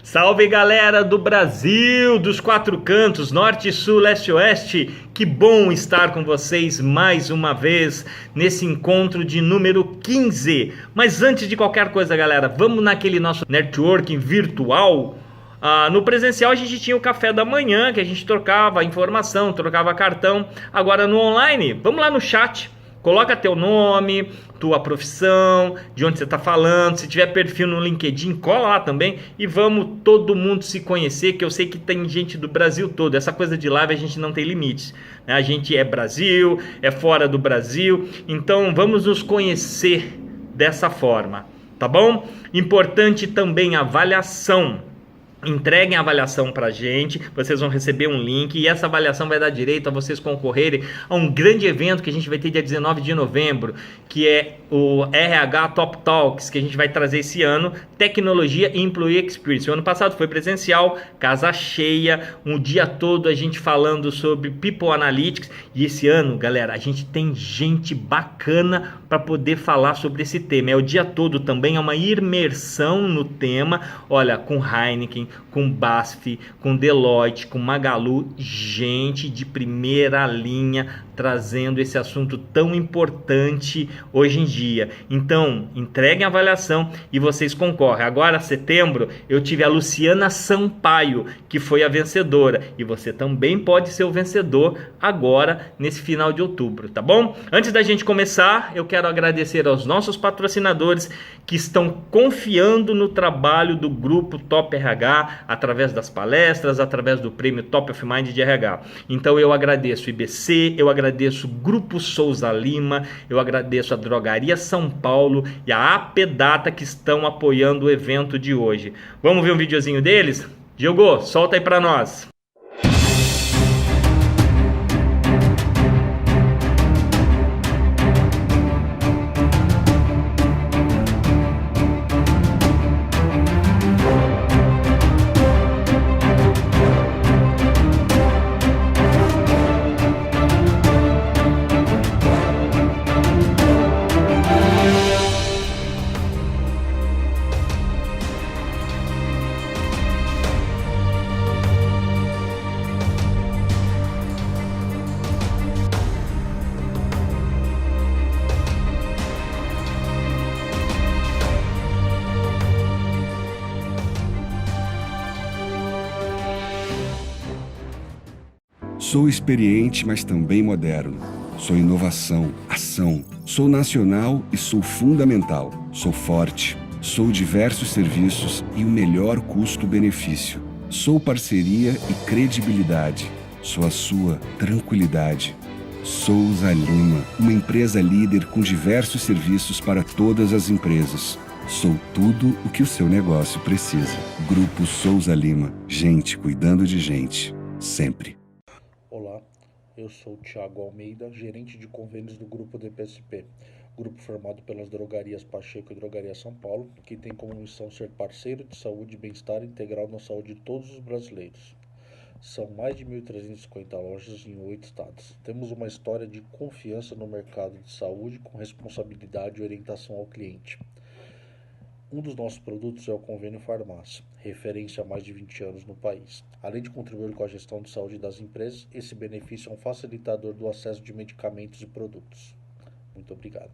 Salve galera do Brasil, dos quatro cantos, norte, sul, leste e oeste. Que bom estar com vocês mais uma vez nesse encontro de número 15. Mas antes de qualquer coisa, galera, vamos naquele nosso networking virtual. No presencial a gente tinha o café da manhã, que a gente trocava informação, trocava cartão. Agora no online, vamos lá no chat. Coloca teu nome, tua profissão, de onde você está falando. Se tiver perfil no LinkedIn, cola lá também. E vamos todo mundo se conhecer, que eu sei que tem gente do Brasil todo. Essa coisa de live a gente não tem limites, né? A gente é Brasil, é fora do Brasil. Então vamos nos conhecer dessa forma, tá bom? Importante também a avaliação. Entreguem a avaliação pra gente, vocês vão receber um link e essa avaliação vai dar direito a vocês concorrerem a um grande evento que a gente vai ter dia 19 de novembro, que é o RH Top Talks, que a gente vai trazer esse ano, Tecnologia e Employee Experience. O ano passado foi presencial, casa cheia, um dia todo a gente falando sobre People Analytics, e esse ano, galera, a gente tem gente bacana para poder falar sobre esse tema. É o dia todo também, é uma imersão no tema, olha, com Heineken, com BASF, com Deloitte, com Magalu, gente de primeira linha trazendo esse assunto tão importante hoje em dia. Então, entreguem a avaliação e vocês concorrem. Agora, setembro, eu tive a Luciana Sampaio, que foi a vencedora, e você também pode ser o vencedor agora, nesse final de outubro, tá bom? Antes da gente começar, eu quero agradecer aos nossos patrocinadores que estão confiando no trabalho do Grupo Top RH, através das palestras, através do prêmio Top of Mind de RH. Então eu agradeço o IBC, eu agradeço o Grupo Souza Lima, eu agradeço a Drogaria São Paulo e a AP Data que estão apoiando o evento de hoje. Vamos ver um videozinho deles? Diogo, solta aí pra nós. Sou experiente, mas também moderno. Sou inovação, ação. Sou nacional e sou fundamental. Sou forte. Sou diversos serviços e o melhor custo-benefício. Sou parceria e credibilidade. Sou a sua tranquilidade. Souza Lima, uma empresa líder com diversos serviços para todas as empresas. Sou tudo o que o seu negócio precisa. Grupo Souza Lima. Gente cuidando de gente. Sempre. Olá, eu sou o Thiago Almeida, gerente de convênios do Grupo DPSP, grupo formado pelas Drogarias Pacheco e Drogaria São Paulo, que tem como missão ser parceiro de saúde e bem-estar integral na saúde de todos os brasileiros. São mais de 1.350 lojas em 8 estados. Temos uma história de confiança no mercado de saúde com responsabilidade e orientação ao cliente. Um dos nossos produtos é o Convênio Farmácia, referência há mais de 20 anos no país. Além de contribuir com a gestão de saúde das empresas, esse benefício é um facilitador do acesso de medicamentos e produtos. Muito obrigado.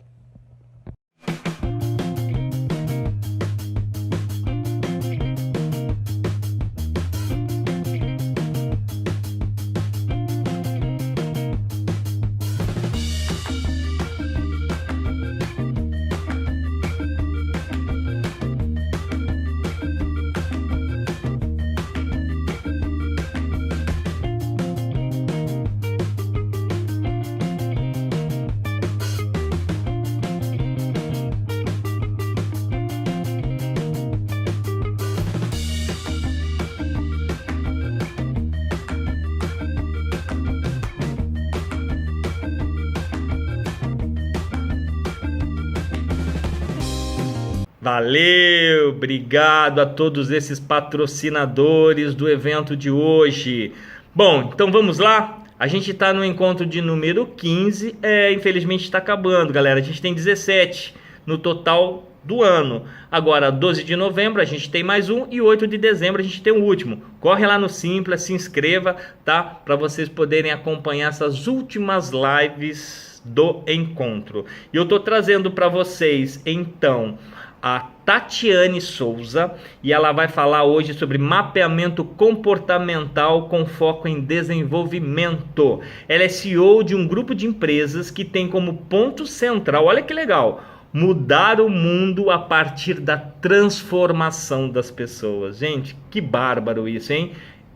Valeu, obrigado a todos esses patrocinadores do evento de hoje. Bom, então vamos lá? A gente está no encontro de número 15, infelizmente está acabando, galera. A gente tem 17, no total do ano. Agora, 12 de novembro a gente tem mais um e 8 de dezembro a gente tem o último. Corre lá no Simpla, se inscreva, tá? Para vocês poderem acompanhar essas últimas lives do encontro. E eu tô trazendo para vocês, então, a Tatiane Souza, e ela vai falar hoje sobre mapeamento comportamental com foco em desenvolvimento. Ela é CEO de um grupo de empresas que tem como ponto central, olha que legal, mudar o mundo a partir da transformação das pessoas. Gente, que bárbaro isso, hein?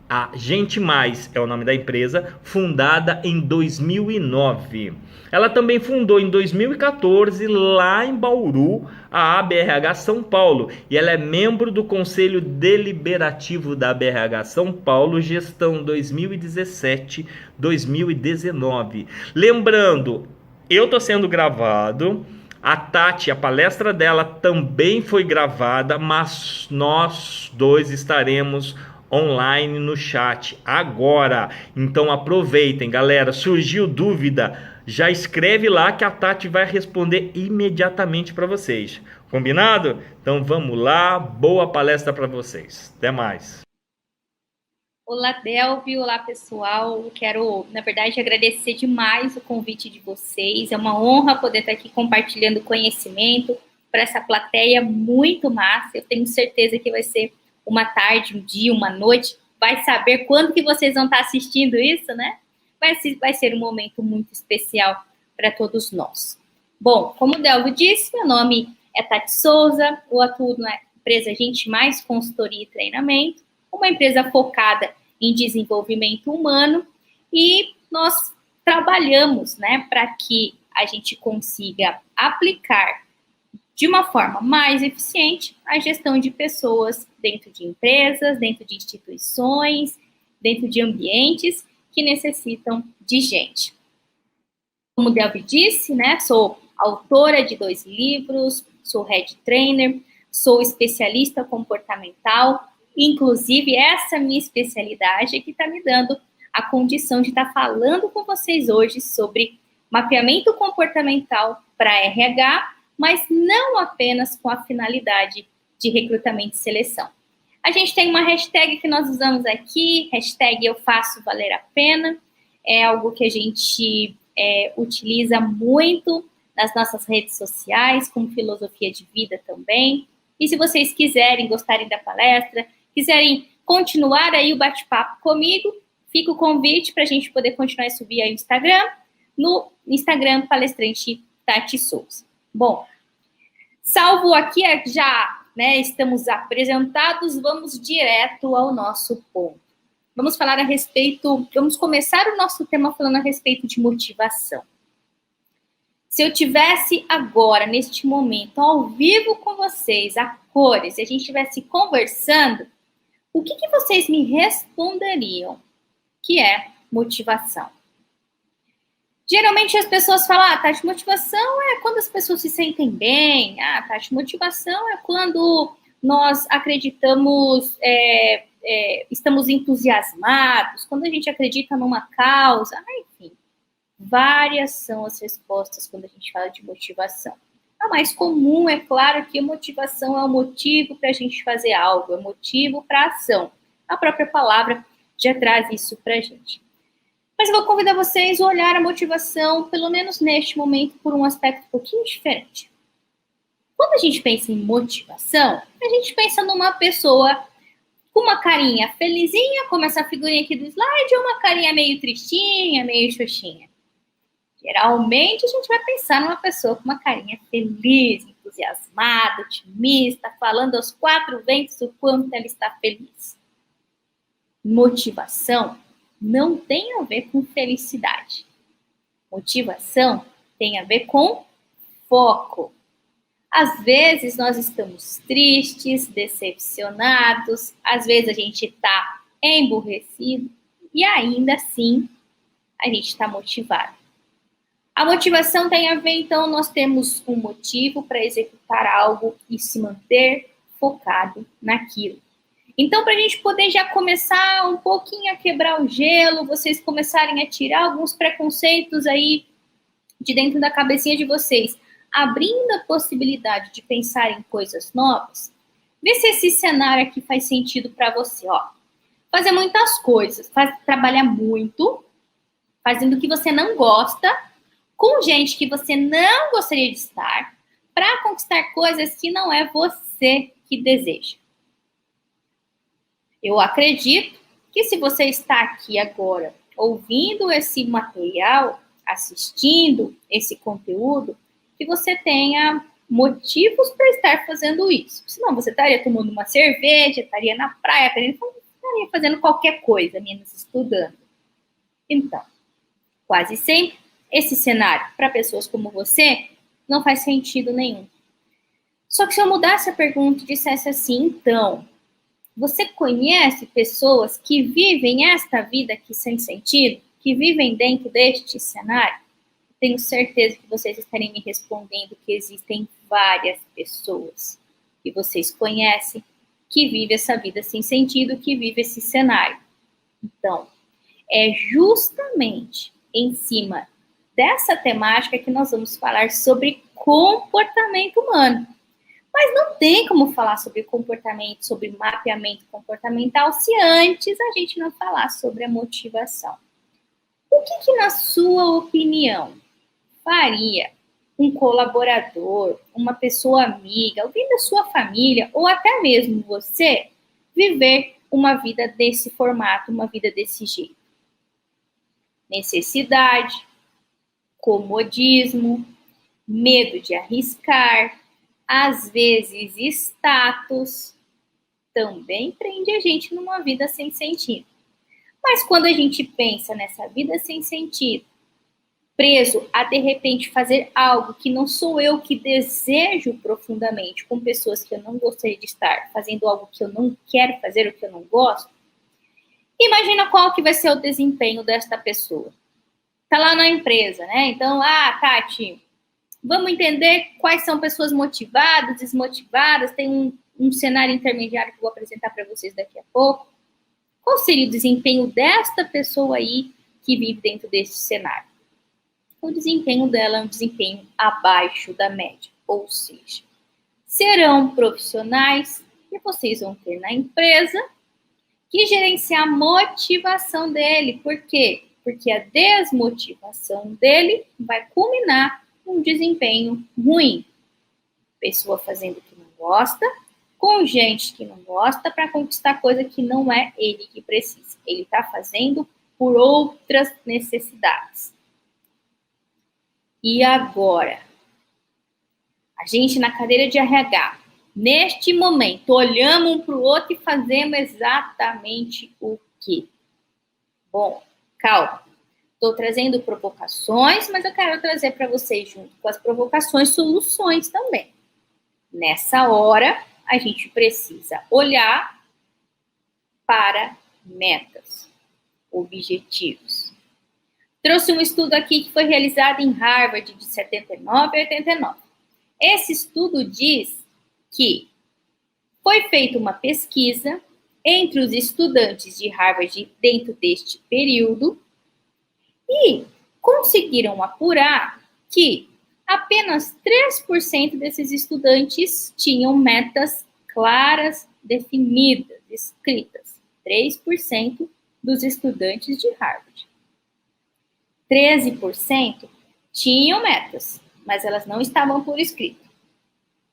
A Gente Mais é o nome da empresa, fundada em 2009. Ela também fundou em 2014, lá em Bauru, a ABRH São Paulo. E ela é membro do Conselho Deliberativo da ABRH São Paulo, gestão 2017-2019. Lembrando, eu estou sendo gravado, a Tati, a palestra dela também foi gravada, mas nós dois estaremos online no chat agora. Então aproveitem, galera. Surgiu dúvida, já escreve lá que a Tati vai responder imediatamente para vocês. Combinado? Então vamos lá. Boa palestra para vocês. Até mais. Olá, Delvi. Olá, pessoal. Eu quero, na verdade, agradecer demais o convite de vocês. É uma honra poder estar aqui compartilhando conhecimento para essa plateia muito massa. Eu tenho certeza que vai ser uma tarde, um dia, uma noite, vai saber quando que vocês vão estar assistindo isso, né? Vai ser um momento muito especial para todos nós. Bom, como o Delvio disse, meu nome é Tati Souza, eu atuo na empresa Gente Mais Consultoria e Treinamento, uma empresa focada em desenvolvimento humano, e nós trabalhamos, né, para que a gente consiga aplicar de uma forma mais eficiente a gestão de pessoas dentro de empresas, dentro de instituições, dentro de ambientes que necessitam de gente. Como o Delvi disse, né, sou autora de 2 livros, sou head trainer, sou especialista comportamental, inclusive essa minha especialidade é que está me dando a condição de estar falando com vocês hoje sobre mapeamento comportamental para RH, mas não apenas com a finalidade de recrutamento e seleção. A gente tem uma hashtag que nós usamos aqui, hashtag Eu Faço Valer a Pena, é algo que a gente utiliza muito nas nossas redes sociais, como filosofia de vida também. E se vocês quiserem, gostarem da palestra, quiserem continuar aí o bate-papo comigo, fica o convite para a gente poder continuar a subir aí no Instagram, Instagram Palestrante Tati Souza. Bom, salvo aqui, já, né, estamos apresentados, vamos direto ao nosso ponto. Vamos falar a respeito, vamos começar o nosso tema falando a respeito de motivação. Se eu tivesse agora, neste momento, ao vivo com vocês, a cores, e a gente estivesse conversando, o que vocês me responderiam que é motivação? Geralmente as pessoas falam, Tati, motivação é quando as pessoas se sentem bem. Tati, motivação é quando nós acreditamos, estamos entusiasmados, quando a gente acredita numa causa. Enfim, várias são as respostas quando a gente fala de motivação. A mais comum, é claro, que a motivação é o motivo para a gente fazer algo, é o motivo para a ação. A própria palavra já traz isso para a gente. Mas eu vou convidar vocês a olhar a motivação, pelo menos neste momento, por um aspecto um pouquinho diferente. Quando a gente pensa em motivação, a gente pensa numa pessoa com uma carinha felizinha, como essa figurinha aqui do slide, ou uma carinha meio tristinha, meio xoxinha. Geralmente a gente vai pensar numa pessoa com uma carinha feliz, entusiasmada, otimista, falando aos 4 ventos o quanto ela está feliz. Motivação não tem a ver com felicidade. Motivação tem a ver com foco. Às vezes nós estamos tristes, decepcionados, às vezes a gente está emburrecido e ainda assim a gente está motivado. A motivação tem a ver, então, nós temos um motivo para executar algo e se manter focado naquilo. Então, para a gente poder já começar um pouquinho a quebrar o gelo, vocês começarem a tirar alguns preconceitos aí de dentro da cabecinha de vocês. abrindo a possibilidade de pensar em coisas novas, vê se esse cenário aqui faz sentido para você, ó. Fazer muitas coisas, trabalhar muito, fazendo o que você não gosta, com gente que você não gostaria de estar, para conquistar coisas que não é você que deseja. Eu acredito que se você está aqui agora ouvindo esse material, assistindo esse conteúdo, que você tenha motivos para estar fazendo isso. Senão você estaria tomando uma cerveja, estaria na praia, estaria fazendo qualquer coisa, menos estudando. Então, quase sempre, esse cenário, para pessoas como você, não faz sentido nenhum. Só que se eu mudasse a pergunta e dissesse assim, então, você conhece pessoas que vivem esta vida aqui sem sentido? Que vivem dentro deste cenário? Tenho certeza que vocês estarem me respondendo que existem várias pessoas que vocês conhecem que vivem essa vida sem sentido, que vivem esse cenário. Então, é justamente em cima dessa temática que nós vamos falar sobre comportamento humano. Mas não tem como falar sobre comportamento, sobre mapeamento comportamental, se antes a gente não falar sobre a motivação. O que na sua opinião, faria um colaborador, uma pessoa amiga, alguém da sua família, ou até mesmo você, viver uma vida desse formato, uma vida desse jeito? Necessidade, comodismo, medo de arriscar, às vezes status, também prende a gente numa vida sem sentido. Mas quando a gente pensa nessa vida sem sentido, preso a, de repente, fazer algo que não sou eu que desejo profundamente, com pessoas que eu não gostaria de estar, fazendo algo que eu não quero fazer, o que eu não gosto, imagina qual que vai ser o desempenho desta pessoa. Tá lá na empresa, né? Então, Tati, vamos entender quais são pessoas motivadas, desmotivadas, tem um cenário intermediário que eu vou apresentar para vocês daqui a pouco. Qual seria o desempenho desta pessoa aí que vive dentro desse cenário? O desempenho dela é um desempenho abaixo da média, ou seja, serão profissionais que vocês vão ter na empresa que gerenciar a motivação dele. Por quê? Porque a desmotivação dele vai culminar num desempenho ruim. Pessoa fazendo o que não gosta, com gente que não gosta, para conquistar coisa que não é ele que precisa. Ele está fazendo por outras necessidades. E agora, a gente na cadeira de RH, neste momento, olhamos um para o outro e fazemos exatamente o quê? Bom, calma. Estou trazendo provocações, mas eu quero trazer para vocês, junto com as provocações, soluções também. Nessa hora, a gente precisa olhar para metas, objetivos. Trouxe um estudo aqui que foi realizado em Harvard de 79 a 89. Esse estudo diz que foi feita uma pesquisa entre os estudantes de Harvard dentro deste período e conseguiram apurar que apenas 3% desses estudantes tinham metas claras, definidas, escritas. 3% dos estudantes de Harvard. 13% tinham metas, mas elas não estavam por escrito.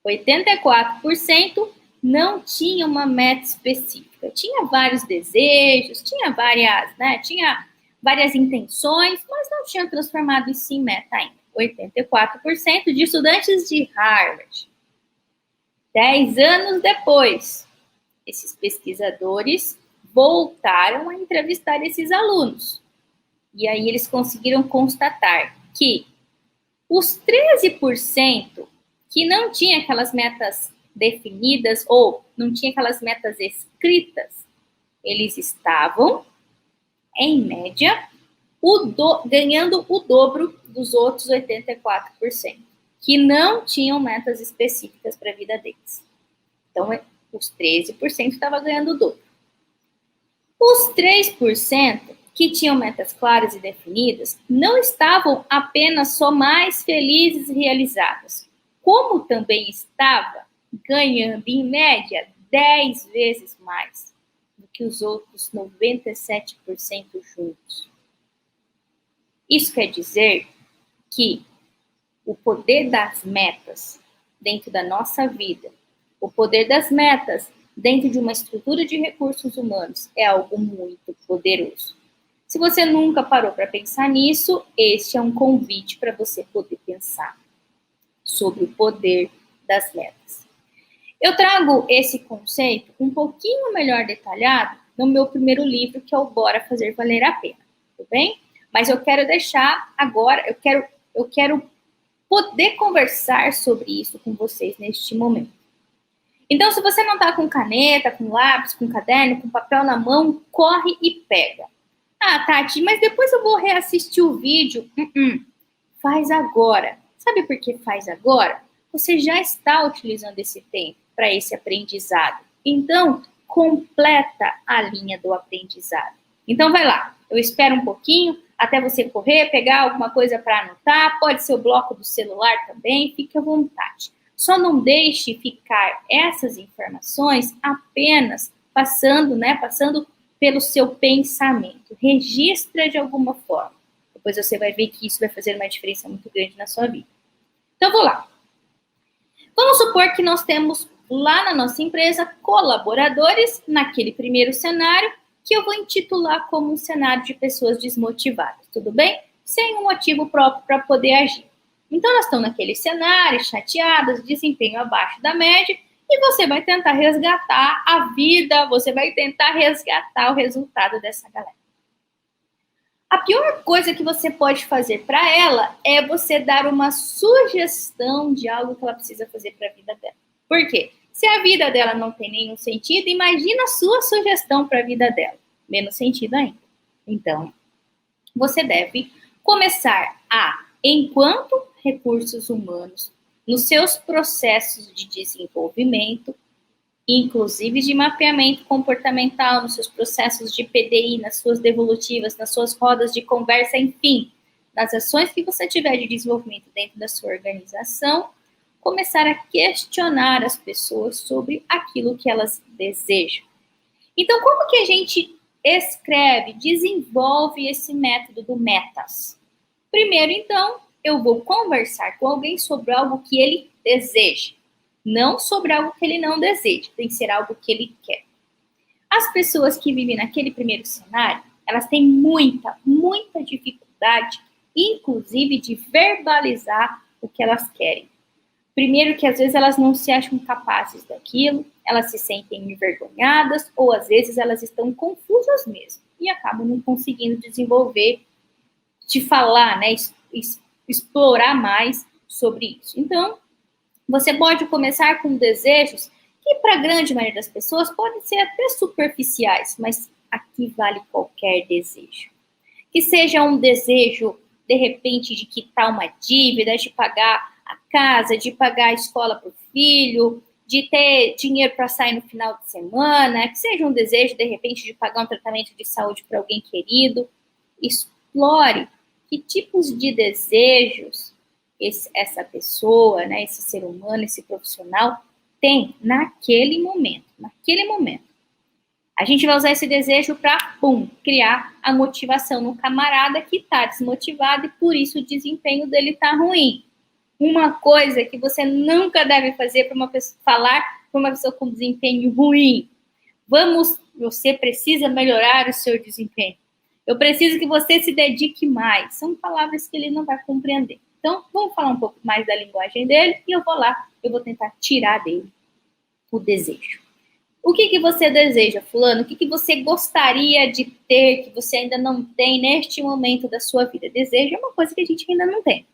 84% não tinha uma meta específica. Tinha vários desejos, tinha várias intenções, mas não tinha transformado isso em meta ainda. 84% de estudantes de Harvard. 10 anos depois, esses pesquisadores voltaram a entrevistar esses alunos. E aí eles conseguiram constatar que os 13% que não tinham aquelas metas definidas ou não tinham aquelas metas escritas, eles estavam, em média, ganhando o dobro dos outros 84%, que não tinham metas específicas para a vida deles. Então, os 13% estavam ganhando o dobro. Os 3% que tinham metas claras e definidas não estavam apenas só mais felizes e realizados, como também estava ganhando, em média, 10 vezes mais do que os outros 97% juntos. Isso quer dizer que o poder das metas dentro da nossa vida, o poder das metas dentro de uma estrutura de recursos humanos é algo muito poderoso. Se você nunca parou para pensar nisso, este é um convite para você poder pensar sobre o poder das metas. Eu trago esse conceito um pouquinho melhor detalhado no meu primeiro livro, que é o Bora Fazer Valer a Pena, tudo bem? Mas eu quero deixar agora, eu quero poder conversar sobre isso com vocês neste momento. Então, se você não está com caneta, com lápis, com caderno, com papel na mão, corre e pega. Ah, Tati, mas depois eu vou reassistir o vídeo. Faz agora. Sabe por que faz agora? Você já está utilizando esse tempo para esse aprendizado. Então, completa a linha do aprendizado. Então, vai lá. Eu espero um pouquinho até você correr, pegar alguma coisa para anotar. Pode ser o bloco do celular também. Fique à vontade. Só não deixe ficar essas informações apenas passando pelo seu pensamento. Registra de alguma forma. Depois você vai ver que isso vai fazer uma diferença muito grande na sua vida. Então, vou lá. Vamos supor que nós temos lá na nossa empresa colaboradores naquele primeiro cenário que eu vou intitular como um cenário de pessoas desmotivadas, tudo bem? Sem um motivo próprio para poder agir. Então, nós estamos naquele cenário, chateadas, desempenho abaixo da média, e você vai tentar resgatar a vida, você vai tentar resgatar o resultado dessa galera. A pior coisa que você pode fazer para ela é você dar uma sugestão de algo que ela precisa fazer para a vida dela. Por quê? Se a vida dela não tem nenhum sentido, imagina a sua sugestão para a vida dela. Menos sentido ainda. Então, você deve começar a, enquanto recursos humanos, nos seus processos de desenvolvimento, inclusive de mapeamento comportamental, nos seus processos de PDI, nas suas devolutivas, nas suas rodas de conversa, enfim, nas ações que você tiver de desenvolvimento dentro da sua organização, começar a questionar as pessoas sobre aquilo que elas desejam. Então, como que a gente escreve, desenvolve esse método do metas? Primeiro, então, eu vou conversar com alguém sobre algo que ele deseja. Não sobre algo que ele não deseja, tem que ser algo que ele quer. As pessoas que vivem naquele primeiro cenário, elas têm muita dificuldade, inclusive de verbalizar o que elas querem. Primeiro que às vezes elas não se acham capazes daquilo, elas se sentem envergonhadas, ou às vezes elas estão confusas mesmo, e acabam não conseguindo desenvolver, de falar, né, explorar mais sobre isso. Então, você pode começar com desejos que, para a grande maioria das pessoas, podem ser até superficiais, mas aqui vale qualquer desejo. Que seja um desejo, de repente, de quitar uma dívida, de pagar a casa, de pagar a escola para o filho, de ter dinheiro para sair no final de semana, que seja um desejo, de repente, de pagar um tratamento de saúde para alguém querido. Explore que tipos de desejos essa pessoa, né, esse ser humano, esse profissional tem naquele momento. A gente vai usar esse desejo para, criar a motivação no camarada que está desmotivado e por isso o desempenho dele está ruim. Uma coisa que você nunca deve fazer para uma pessoa, falar para uma pessoa com desempenho ruim. Você precisa melhorar o seu desempenho. Eu preciso que você se dedique mais. São palavras que ele não vai compreender. Então, vamos falar um pouco mais da linguagem dele e eu vou tentar tirar dele o desejo. O que você deseja, fulano? O que você gostaria de ter que você ainda não tem neste momento da sua vida? Desejo é uma coisa que a gente ainda não tem.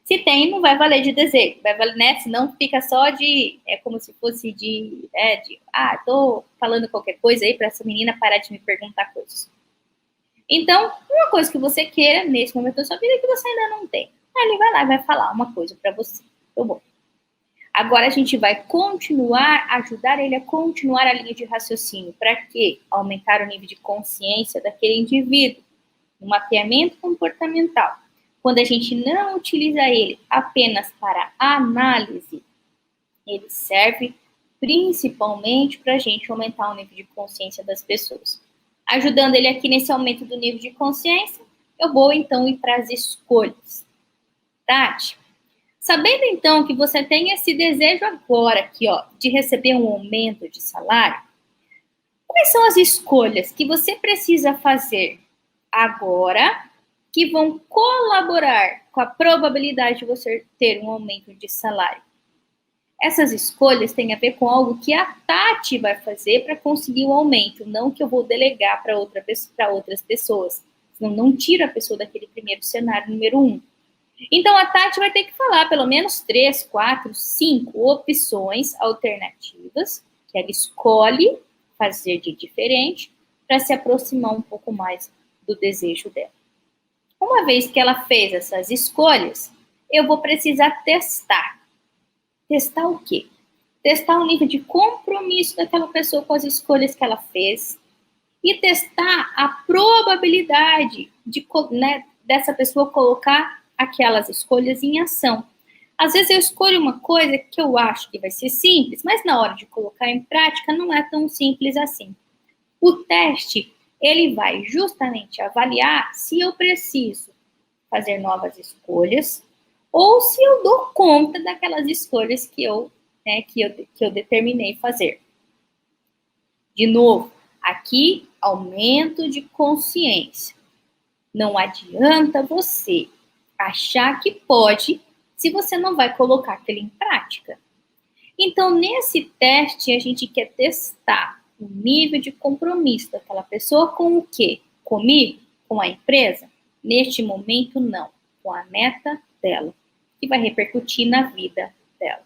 Se tem, não vai valer de desejo. Vai valer, né? Senão fica só é como se fosse tô falando qualquer coisa aí para essa menina parar de me perguntar coisas. Então, uma coisa que você queira nesse momento da sua vida que você ainda não tem. Ele vai lá e vai falar uma coisa para você. Tá bom. Agora a gente vai ajudar ele a continuar a linha de raciocínio. Para quê? Aumentar o nível de consciência daquele indivíduo. Um mapeamento comportamental. quando a gente não utiliza ele apenas para análise, ele serve principalmente para a gente aumentar o nível de consciência das pessoas. Ajudando ele aqui nesse aumento do nível de consciência, eu vou então ir para as escolhas. Tati, sabendo então que você tem esse desejo agora aqui, ó, de receber um aumento de salário, quais são as escolhas que você precisa fazer agora que vão colaborar com a probabilidade de você ter um aumento de salário? Essas escolhas têm a ver com algo que a Tati vai fazer para conseguir o aumento, não que eu vou delegar para outras pessoas. Senão não tira a pessoa daquele primeiro cenário, número 1. Então, a Tati vai ter que falar pelo menos 3, 4, 5 opções alternativas que ela escolhe fazer de diferente para se aproximar um pouco mais do desejo dela. Uma vez que ela fez essas escolhas, eu vou precisar testar. Testar o quê? Testar o nível de compromisso daquela pessoa com as escolhas que ela fez e testar a probabilidade dessa pessoa colocar aquelas escolhas em ação. Às vezes eu escolho uma coisa que eu acho que vai ser simples, mas na hora de colocar em prática não é tão simples assim. O teste, ele vai justamente avaliar se eu preciso fazer novas escolhas ou se eu dou conta daquelas escolhas que eu determinei fazer. De novo, aqui, aumento de consciência. Não adianta você achar que pode se você não vai colocar aquilo em prática. Então, nesse teste, a gente quer testar o nível de compromisso daquela pessoa com o quê? Comigo? Com a empresa? Neste momento, não. Com a meta dela, que vai repercutir na vida dela.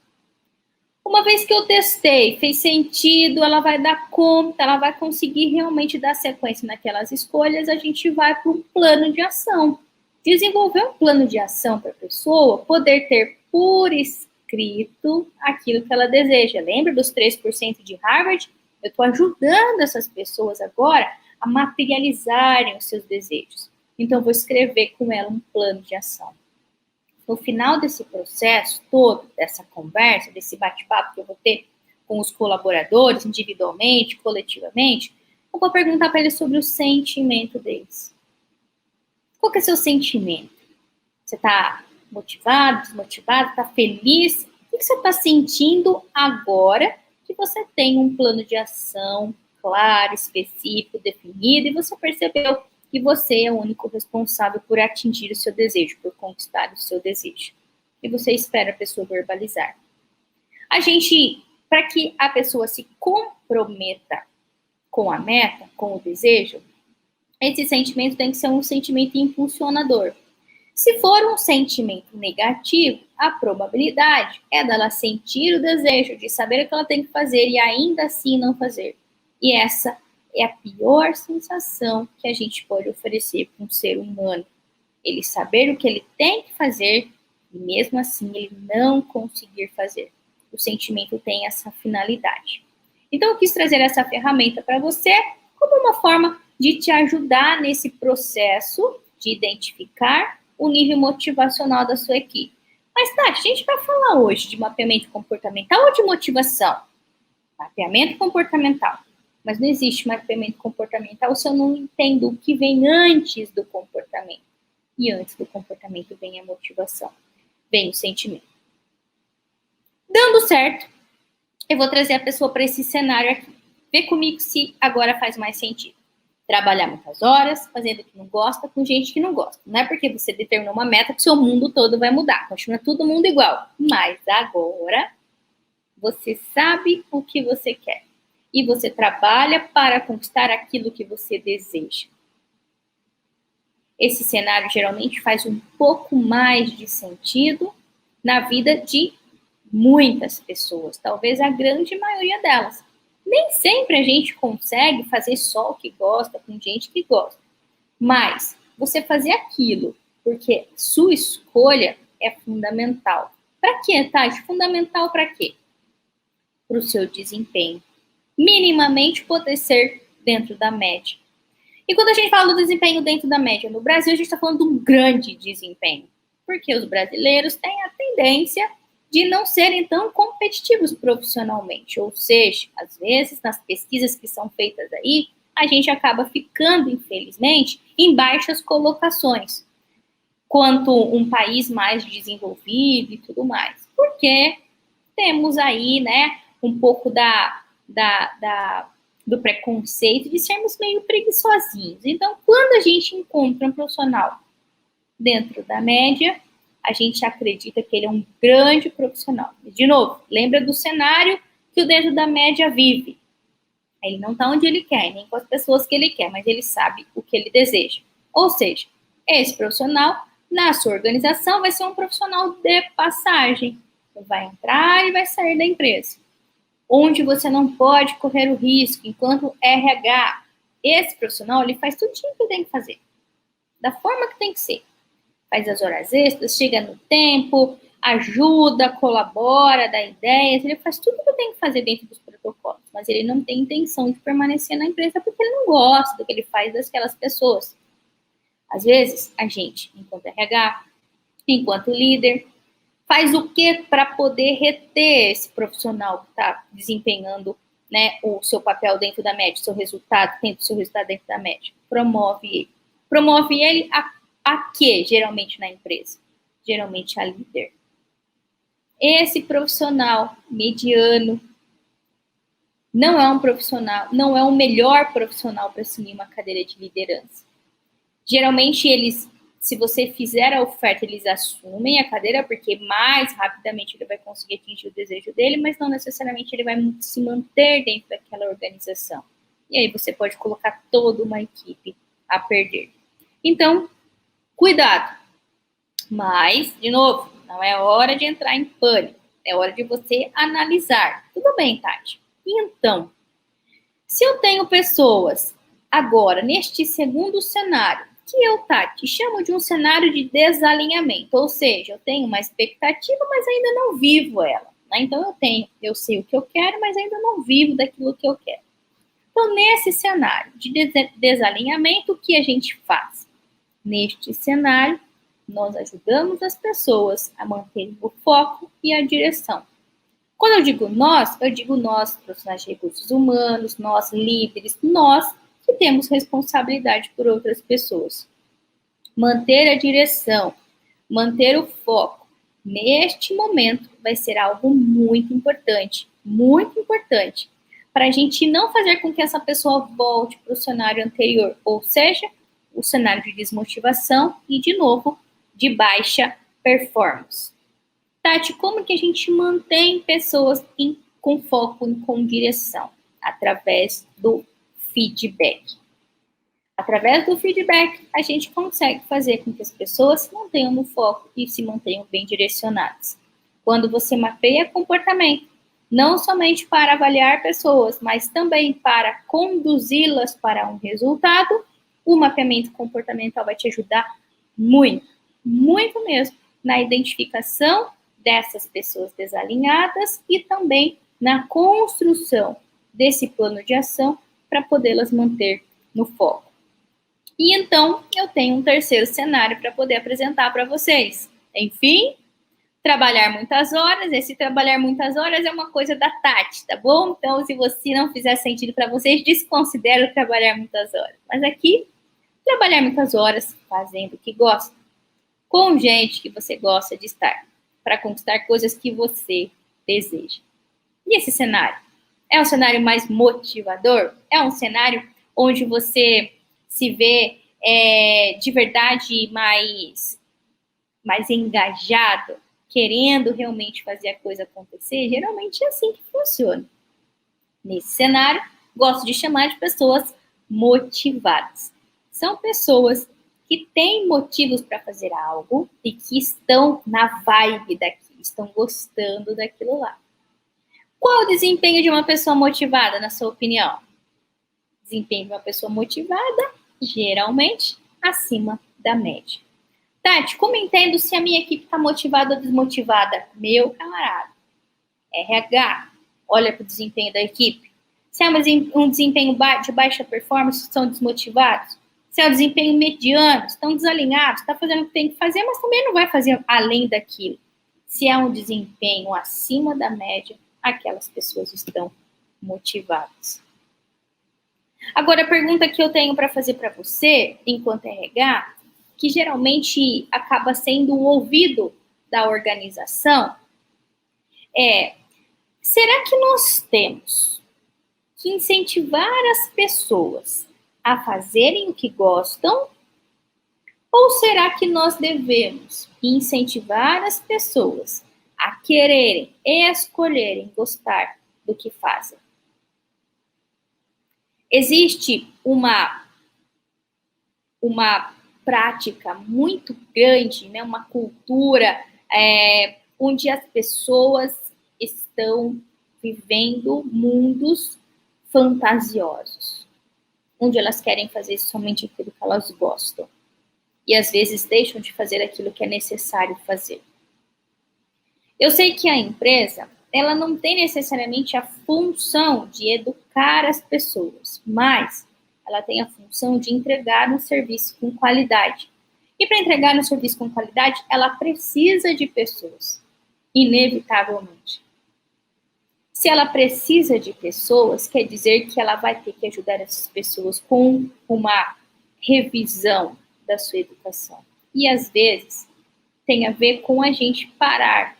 Uma vez que eu testei, fez sentido, ela vai dar conta, ela vai conseguir realmente dar sequência naquelas escolhas, a gente vai para um plano de ação. Desenvolver um plano de ação para a pessoa poder ter por escrito aquilo que ela deseja. Lembra dos 3% de Harvard? Eu estou ajudando essas pessoas agora a materializarem os seus desejos. Então, eu vou escrever com ela um plano de ação. No final desse processo todo, dessa conversa, desse bate-papo que eu vou ter com os colaboradores, individualmente, coletivamente, eu vou perguntar para eles sobre o sentimento deles. Qual que é o seu sentimento? Você está motivado, desmotivado, está feliz? O que você está sentindo agora que você tem um plano de ação claro, específico, definido, e você percebeu que você é o único responsável por atingir o seu desejo, por conquistar o seu desejo. E você espera a pessoa verbalizar. Para que a pessoa se comprometa com a meta, com o desejo, esse sentimento tem que ser um sentimento impulsionador. Se for um sentimento negativo, a probabilidade é dela sentir o desejo de saber o que ela tem que fazer e ainda assim não fazer. E essa é a pior sensação que a gente pode oferecer para um ser humano. Ele saber o que ele tem que fazer e mesmo assim ele não conseguir fazer. O sentimento tem essa finalidade. Então eu quis trazer essa ferramenta para você como uma forma de te ajudar nesse processo de identificar o nível motivacional da sua equipe. Mas, Tati, a gente vai falar hoje de mapeamento comportamental ou de motivação? Mapeamento comportamental. Mas não existe mapeamento comportamental se eu não entendo o que vem antes do comportamento. E antes do comportamento vem a motivação, vem o sentimento. Dando certo, eu vou trazer a pessoa para esse cenário aqui. Vê comigo se agora faz mais sentido. Trabalhar muitas horas, fazendo o que não gosta, com gente que não gosta. Não é porque você determinou uma meta que o seu mundo todo vai mudar. Continua todo mundo igual. Mas agora, você sabe o que você quer. E você trabalha para conquistar aquilo que você deseja. Esse cenário geralmente faz um pouco mais de sentido na vida de muitas pessoas. Talvez a grande maioria delas. Nem sempre a gente consegue fazer só o que gosta, com gente que gosta. Mas você fazer aquilo porque sua escolha é fundamental. Para quê, Tati? Fundamental para quê? Para o seu desempenho. Minimamente poder ser dentro da média. E quando a gente fala do desempenho dentro da média no Brasil, a gente está falando de um grande desempenho, porque os brasileiros têm a tendência de não serem tão competitivos profissionalmente, ou seja, às vezes, nas pesquisas que são feitas aí, a gente acaba ficando, infelizmente, em baixas colocações, quanto um país mais desenvolvido e tudo mais, porque temos aí, né, um pouco do preconceito de sermos meio preguiçosinhos. Então, quando a gente encontra um profissional dentro da média, a gente acredita que ele é um grande profissional. De novo, lembra do cenário que o dentro da média vive. Ele não está onde ele quer, nem com as pessoas que ele quer, mas ele sabe o que ele deseja. Ou seja, esse profissional, na sua organização, vai ser um profissional de passagem. Vai entrar e vai sair da empresa. Onde você não pode correr o risco, enquanto RH, esse profissional, ele faz tudo o que ele tem que fazer. Da forma que tem que ser. Faz as horas extras, chega no tempo, ajuda, colabora, dá ideias, ele faz tudo o que tem que fazer dentro dos protocolos, mas ele não tem intenção de permanecer na empresa porque ele não gosta do que ele faz daquelas pessoas. Às vezes, a gente, enquanto RH, enquanto líder, faz o que para poder reter esse profissional que está desempenhando, né, o seu papel dentro da média, o seu resultado, tendo o seu resultado dentro da média? Promove ele. Promove ele a quê, geralmente, na empresa? Geralmente a líder. Esse profissional mediano não é um profissional, não é o melhor profissional para assumir uma cadeira de liderança. Geralmente, eles, se você fizer a oferta, eles assumem a cadeira, porque mais rapidamente ele vai conseguir atingir o desejo dele, mas não necessariamente ele vai se manter dentro daquela organização. E aí você pode colocar toda uma equipe a perder. Então, cuidado. Mas, de novo, não é hora de entrar em pânico. É hora de você analisar. Tudo bem, Tati? Então, se eu tenho pessoas agora, neste segundo cenário, que eu, Tati, chamo de um cenário de desalinhamento, ou seja, eu tenho uma expectativa, mas ainda não vivo ela. Né? Então, eu sei o que eu quero, mas ainda não vivo daquilo que eu quero. Então, nesse cenário de desalinhamento, o que a gente faz? Neste cenário, nós ajudamos as pessoas a manterem o foco e a direção. Quando eu digo nós, profissionais de recursos humanos, nós, líderes, nós que temos responsabilidade por outras pessoas. Manter a direção, manter o foco, neste momento, vai ser algo muito importante, para a gente não fazer com que essa pessoa volte para o cenário anterior, ou seja, o cenário de desmotivação e, de novo, de baixa performance. Tati, como que a gente mantém pessoas com foco e com direção? Através do feedback. Através do feedback, a gente consegue fazer com que as pessoas se mantenham no foco e se mantenham bem direcionadas. Quando você mapeia comportamento, não somente para avaliar pessoas, mas também para conduzi-las para um resultado, o mapeamento comportamental vai te ajudar muito, muito mesmo, na identificação dessas pessoas desalinhadas e também na construção desse plano de ação para podê-las manter no foco. E então, eu tenho um terceiro cenário para poder apresentar para vocês. Enfim, trabalhar muitas horas. Esse trabalhar muitas horas é uma coisa da Tati, tá bom? Então, se você não fizer sentido para vocês, desconsidere o trabalhar muitas horas. Mas aqui, trabalhar muitas horas fazendo o que gosta, com gente que você gosta de estar, para conquistar coisas que você deseja. E esse cenário? É um cenário mais motivador? É um cenário onde você se vê de verdade mais engajado, querendo realmente fazer a coisa acontecer? Geralmente é assim que funciona. Nesse cenário, gosto de chamar de pessoas motivadas. São pessoas que têm motivos para fazer algo e que estão na vibe daquilo, estão gostando daquilo lá. Qual o desempenho de uma pessoa motivada, na sua opinião? Desempenho de uma pessoa motivada, geralmente, acima da média. Tati, como entendo se a minha equipe está motivada ou desmotivada? Meu camarada, RH, olha para o desempenho da equipe. Se é um desempenho de baixa performance, estão desmotivados. Se é um desempenho mediano, estão desalinhados, está fazendo o que tem que fazer, mas também não vai fazer além daquilo. Se é um desempenho acima da média, aquelas pessoas estão motivadas. Agora, a pergunta que eu tenho para fazer para você, enquanto RH, que geralmente acaba sendo o ouvido da organização, é: será que nós temos que incentivar as pessoas a fazerem o que gostam? Ou será que nós devemos incentivar as pessoas a quererem e escolherem gostar do que fazem? Existe uma prática muito grande, né, uma cultura onde as pessoas estão vivendo mundos fantasiosos, onde elas querem fazer somente aquilo que elas gostam. E às vezes deixam de fazer aquilo que é necessário fazer. Eu sei que a empresa, ela não tem necessariamente a função de educar as pessoas, mas ela tem a função de entregar um serviço com qualidade. E para entregar um serviço com qualidade, ela precisa de pessoas, inevitavelmente. Se ela precisa de pessoas, quer dizer que ela vai ter que ajudar essas pessoas com uma revisão da sua educação. E às vezes tem a ver com a gente parar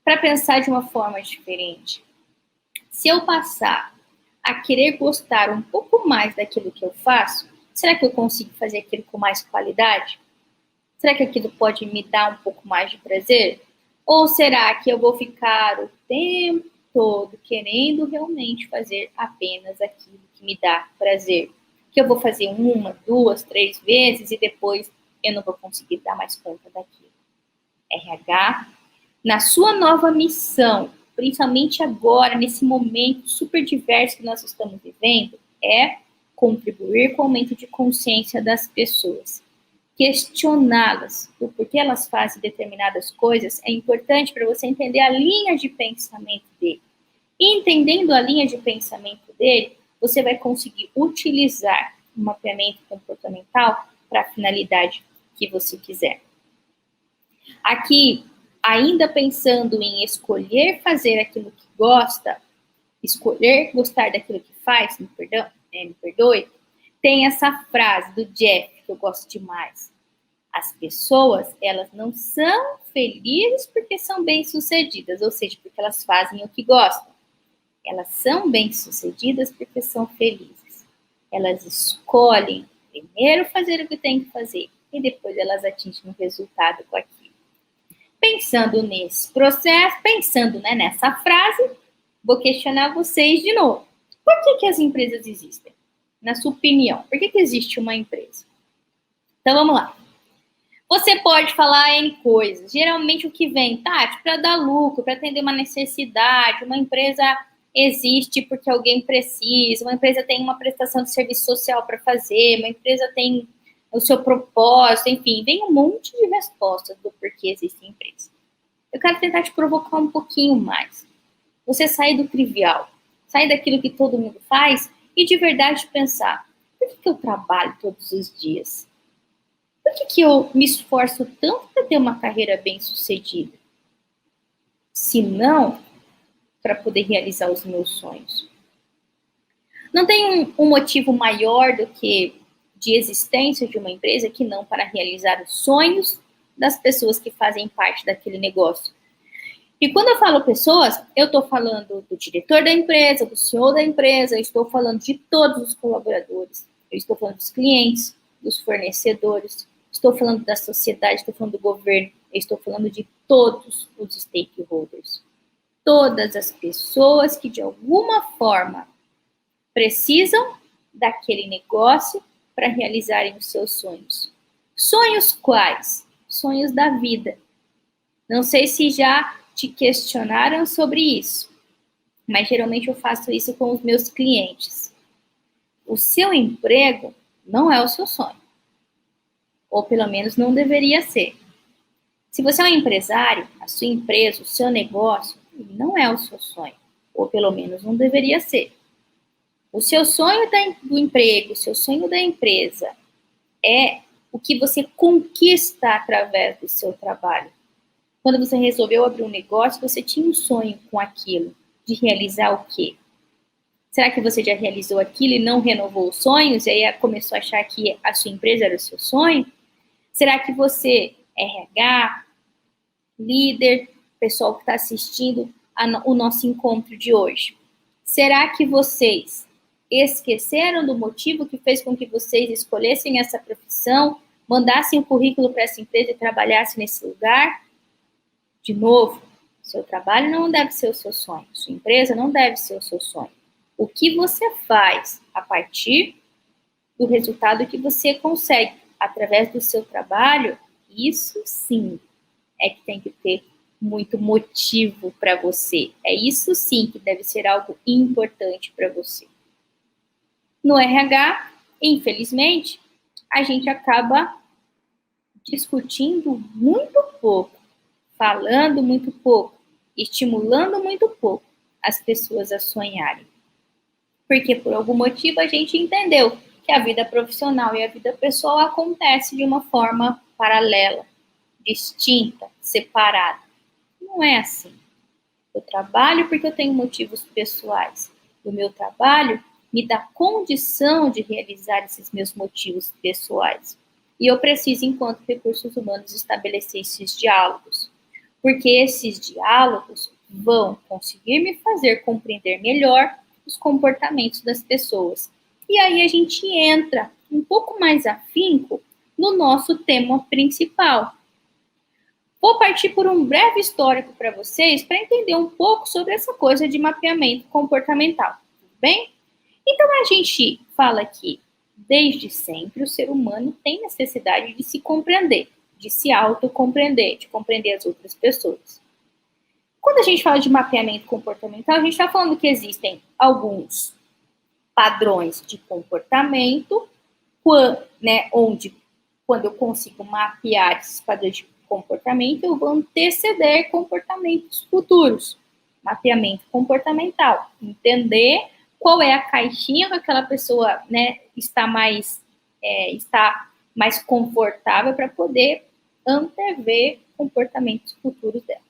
para pensar de uma forma diferente. Se eu passar a querer gostar um pouco mais daquilo que eu faço, será que eu consigo fazer aquilo com mais qualidade? Será que aquilo pode me dar um pouco mais de prazer? Ou será que eu vou ficar o tempo todo querendo realmente fazer apenas aquilo que me dá prazer? Que eu vou fazer 1, 2, 3 vezes e depois eu não vou conseguir dar mais conta daquilo. RH, na sua nova missão, principalmente agora, nesse momento super diverso que nós estamos vivendo, é contribuir com o aumento de consciência das pessoas. Questioná-las por porquê elas fazem determinadas coisas é importante para você entender a linha de pensamento dele. E entendendo a linha de pensamento dele, você vai conseguir utilizar o mapeamento comportamental para a finalidade que você quiser. Aqui, ainda pensando em escolher fazer aquilo que gosta, escolher gostar daquilo que faz, me perdoe, tem essa frase do Jeff, que eu gosto demais. As pessoas, elas não são felizes porque são bem-sucedidas, ou seja, porque elas fazem o que gostam. Elas são bem-sucedidas porque são felizes. Elas escolhem primeiro fazer o que tem que fazer e depois elas atingem o resultado com aquilo. Pensando nesse processo, pensando, né, nessa frase, vou questionar vocês de novo. Por que as empresas existem? Na sua opinião, por que existe uma empresa? Então, vamos lá. Você pode falar N coisas. Geralmente o que vem, Tati, para dar lucro, para atender uma necessidade. Uma empresa existe porque alguém precisa. Uma empresa tem uma prestação de serviço social para fazer. Uma empresa tem o seu propósito. Enfim, vem um monte de respostas do porquê existe empresa. Eu quero tentar te provocar um pouquinho mais. Você sair do trivial, sair daquilo que todo mundo faz e de verdade pensar: por que eu trabalho todos os dias? Por que eu me esforço tanto para ter uma carreira bem-sucedida? Se não, para poder realizar os meus sonhos. Não tem um motivo maior do que de existência de uma empresa que não para realizar os sonhos das pessoas que fazem parte daquele negócio. E quando eu falo pessoas, eu estou falando do diretor da empresa, do CEO da empresa, eu estou falando de todos os colaboradores, eu estou falando dos clientes, dos fornecedores, estou falando da sociedade, estou falando do governo, eu estou falando de todos os stakeholders. Todas as pessoas que de alguma forma precisam daquele negócio para realizarem os seus sonhos. Sonhos quais? Sonhos da vida. Não sei se já te questionaram sobre isso, mas geralmente eu faço isso com os meus clientes. O seu emprego não é o seu sonho. Ou pelo menos não deveria ser. Se você é um empresário, a sua empresa, o seu negócio, não é o seu sonho. Ou pelo menos não deveria ser. O seu sonho do emprego, o seu sonho da empresa é o que você conquista através do seu trabalho. Quando você resolveu abrir um negócio, você tinha um sonho com aquilo, de realizar o quê? Será que você já realizou aquilo e não renovou os sonhos? E aí começou a achar que a sua empresa era o seu sonho? Será que você, RH, líder, pessoal que está assistindo o nosso encontro de hoje, será que vocês esqueceram do motivo que fez com que vocês escolhessem essa profissão, mandassem o currículo para essa empresa e trabalhassem nesse lugar? De novo, seu trabalho não deve ser o seu sonho, sua empresa não deve ser o seu sonho. O que você faz a partir do resultado que você consegue através do seu trabalho, isso sim é que tem que ter muito motivo para você. É isso sim que deve ser algo importante para você. No RH, infelizmente, a gente acaba discutindo muito pouco, falando muito pouco, estimulando muito pouco as pessoas a sonharem. Porque por algum motivo a gente entendeu que a vida profissional e a vida pessoal acontece de uma forma paralela, distinta, separada. Não é assim. Eu trabalho porque eu tenho motivos pessoais. O meu trabalho me dá condição de realizar esses meus motivos pessoais. E eu preciso, enquanto recursos humanos, estabelecer esses diálogos. Porque esses diálogos vão conseguir me fazer compreender melhor os comportamentos das pessoas. E aí a gente entra um pouco mais afinco no nosso tema principal. Vou partir por um breve histórico para vocês para entender um pouco sobre essa coisa de mapeamento comportamental, tudo bem? Então a gente fala que desde sempre o ser humano tem necessidade de se compreender, de se autocompreender, de compreender as outras pessoas. Quando a gente fala de mapeamento comportamental, a gente está falando que existem alguns padrões de comportamento, onde quando eu consigo mapear esses padrões de comportamento, eu vou anteceder comportamentos futuros. Mapeamento comportamental. Entender qual é a caixinha que aquela pessoa está mais confortável para poder antever comportamentos futuros dela.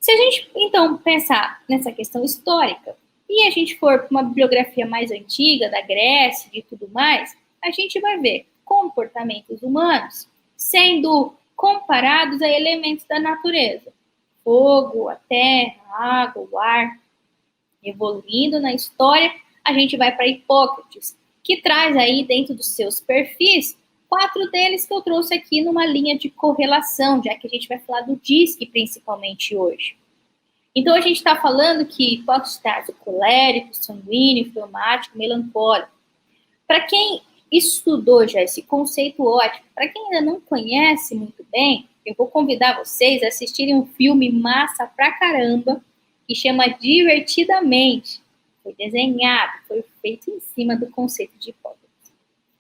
Se a gente, então, pensar nessa questão histórica, e a gente for para uma bibliografia mais antiga, da Grécia e tudo mais, a gente vai ver comportamentos humanos sendo comparados a elementos da natureza. Fogo, a terra, a água, o ar. Evoluindo na história, a gente vai para Hipócrates, que traz aí dentro dos seus perfis 4 deles que eu trouxe aqui numa linha de correlação, já que a gente vai falar do DISC principalmente hoje. Então, a gente está falando que Hipócrates traz o colérico, sanguíneo, fleumático, melancólico. Para quem estudou já esse conceito ótimo, para quem ainda não conhece muito bem, eu vou convidar vocês a assistirem um filme massa pra caramba, que chama Divertidamente. Foi desenhado, foi feito em cima do conceito de Hipócrates.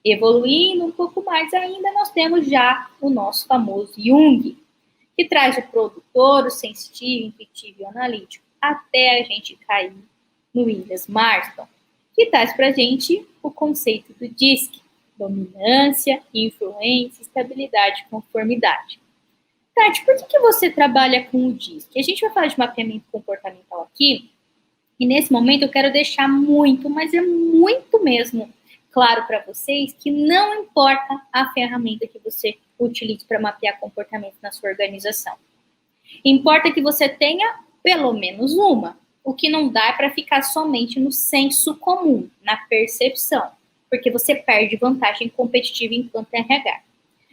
Evoluindo um pouco mais ainda, nós temos já o nosso famoso Jung, que traz o produtor, o sensitivo, intuitivo e o analítico, até a gente cair no Williams Marston, que traz para a gente o conceito do DISC, dominância, influência, estabilidade e conformidade. Tati, por que você trabalha com o DISC? A gente vai falar de mapeamento comportamental aqui, e nesse momento eu quero deixar muito, mas é muito mesmo claro para vocês que não importa a ferramenta que você utilize para mapear comportamento na sua organização. Importa que você tenha pelo menos uma. O que não dá é para ficar somente no senso comum, na percepção, porque você perde vantagem competitiva enquanto RH.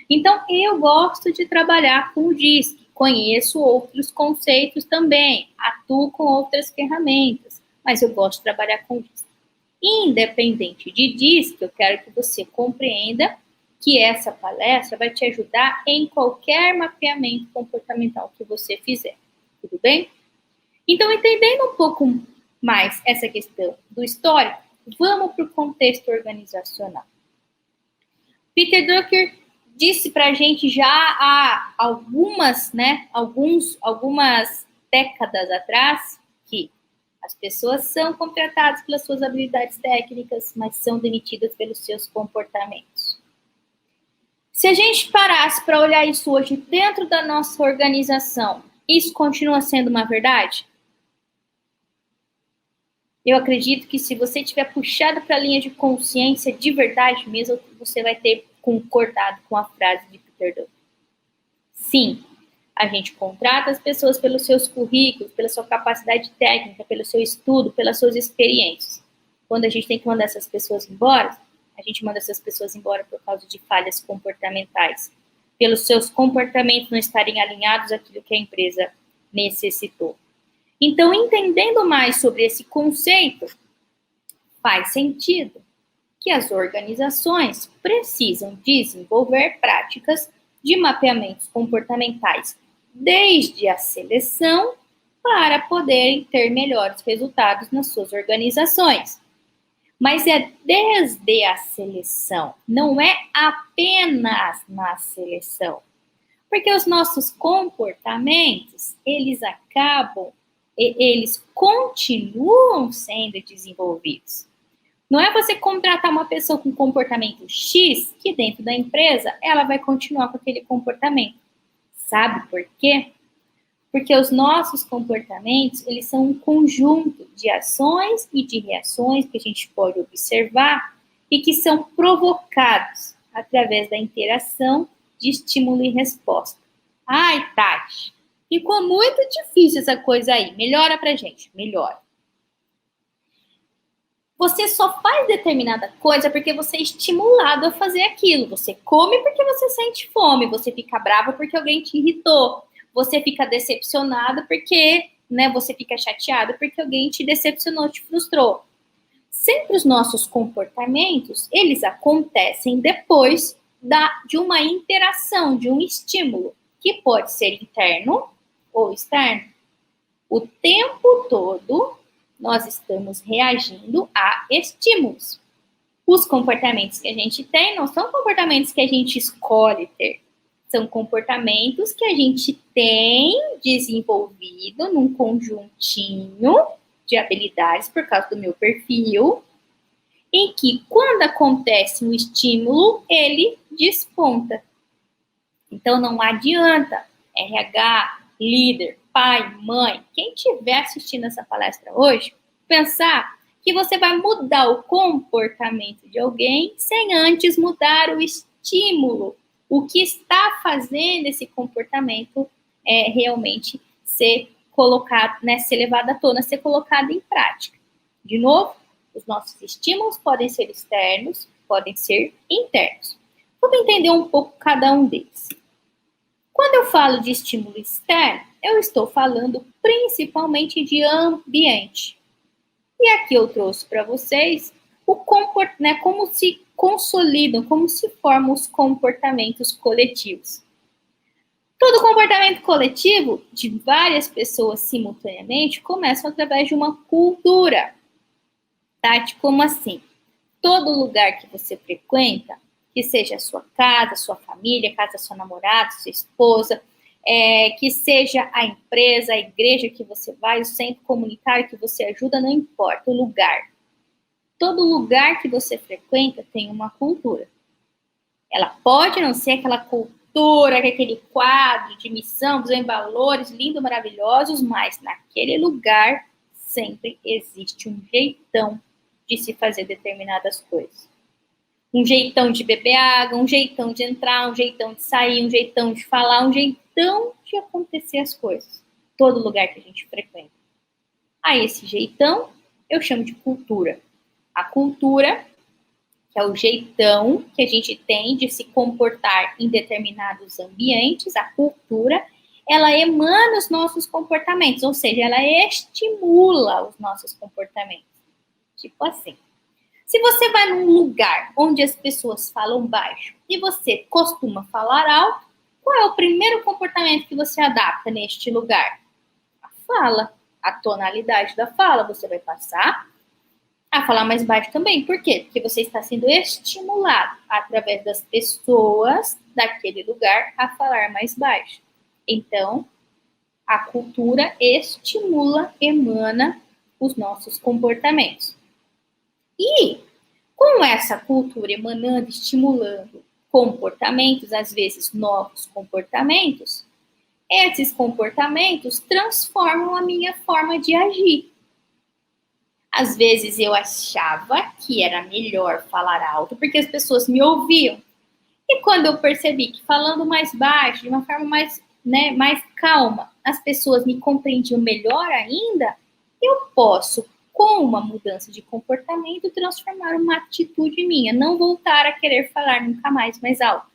Então, eu gosto de trabalhar com o DISC, conheço outros conceitos também, atuo com outras ferramentas, mas eu gosto de trabalhar com o DISC. Independente de DISC, eu quero que você compreenda que essa palestra vai te ajudar em qualquer mapeamento comportamental que você fizer, tudo bem? Então, entendendo um pouco mais essa questão do histórico, vamos para o contexto organizacional. Peter Drucker disse para a gente já há algumas décadas atrás que As pessoas são contratadas pelas suas habilidades técnicas, mas são demitidas pelos seus comportamentos. Se a gente parasse para olhar isso hoje dentro da nossa organização, isso continua sendo uma verdade? Eu acredito que se você tiver puxado para a linha de consciência de verdade mesmo, você vai ter concordado com a frase de Peter Drucker. Sim, a gente contrata as pessoas pelos seus currículos, pela sua capacidade técnica, pelo seu estudo, pelas suas experiências. Quando a gente tem que mandar essas pessoas embora, a gente manda essas pessoas embora por causa de falhas comportamentais, pelos seus comportamentos não estarem alinhados àquilo que a empresa necessitou. Então, entendendo mais sobre esse conceito, faz sentido que as organizações precisam desenvolver práticas de mapeamentos comportamentais desde a seleção para poderem ter melhores resultados nas suas organizações. Mas é desde a seleção, não é apenas na seleção. Porque os nossos comportamentos, eles continuam sendo desenvolvidos. Não é você contratar uma pessoa com comportamento X, que dentro da empresa, ela vai continuar com aquele comportamento. Sabe por quê? Porque os nossos comportamentos, eles são um conjunto de ações e de reações que a gente pode observar e que são provocados através da interação de estímulo e resposta. Ai, Tati, ficou muito difícil essa coisa aí. Melhora pra gente, melhora. Você só faz determinada coisa porque você é estimulado a fazer aquilo. Você come porque você sente fome. Você fica bravo porque alguém te irritou. Você fica decepcionado porque, você fica chateado porque alguém te decepcionou, te frustrou. Sempre os nossos comportamentos, eles acontecem depois de uma interação, de um estímulo, que pode ser interno ou externo. O tempo todo, nós estamos reagindo a estímulos. Os comportamentos que a gente tem não são comportamentos que a gente escolhe ter. São comportamentos que a gente tem desenvolvido num conjuntinho de habilidades por causa do meu perfil, em que quando acontece um estímulo, ele desponta. Então não adianta RH, líder, pai, mãe, quem estiver assistindo essa palestra hoje, pensar que você vai mudar o comportamento de alguém sem antes mudar o estímulo. O que está fazendo esse comportamento realmente ser colocado, ser levado à tona, ser colocado em prática. De novo, os nossos estímulos podem ser externos, podem ser internos. Vamos entender um pouco cada um deles. Quando eu falo de estímulo externo, eu estou falando principalmente de ambiente. E aqui eu trouxe para vocês como se consolidam, como se formam os comportamentos coletivos. Todo comportamento coletivo de várias pessoas simultaneamente começa através de uma cultura. Tati, como assim? Todo lugar que você frequenta, que seja a sua casa, sua família, a casa da sua namorada, sua esposa, que seja a empresa, a igreja que você vai, o centro comunitário que você ajuda, não importa o lugar. Todo lugar que você frequenta tem uma cultura. Ela pode não ser aquela cultura, aquele quadro de missão, dos valores lindos, maravilhosos, mas naquele lugar sempre existe um jeitão de se fazer determinadas coisas. Um jeitão de beber água, um jeitão de entrar, um jeitão de sair, um jeitão de falar, um jeitão de acontecer as coisas. Todo lugar que a gente frequenta. A esse jeitão eu chamo de cultura. A cultura, que é o jeitão que a gente tem de se comportar em determinados ambientes, a cultura, ela emana os nossos comportamentos, ou seja, ela estimula os nossos comportamentos. Tipo assim, se você vai num lugar onde as pessoas falam baixo e você costuma falar alto, qual é o primeiro comportamento que você adapta neste lugar? A fala, a tonalidade da fala, você vai passar a falar mais baixo também. Por quê? Porque você está sendo estimulado através das pessoas daquele lugar a falar mais baixo. Então, a cultura estimula, emana os nossos comportamentos. E com essa cultura emanando, estimulando comportamentos, às vezes novos comportamentos, esses comportamentos transformam a minha forma de agir. Às vezes eu achava que era melhor falar alto porque as pessoas me ouviam. E quando eu percebi que falando mais baixo, de uma forma mais calma, as pessoas me compreendiam melhor ainda, eu posso, com uma mudança de comportamento, transformar uma atitude minha, não voltar a querer falar nunca mais alto.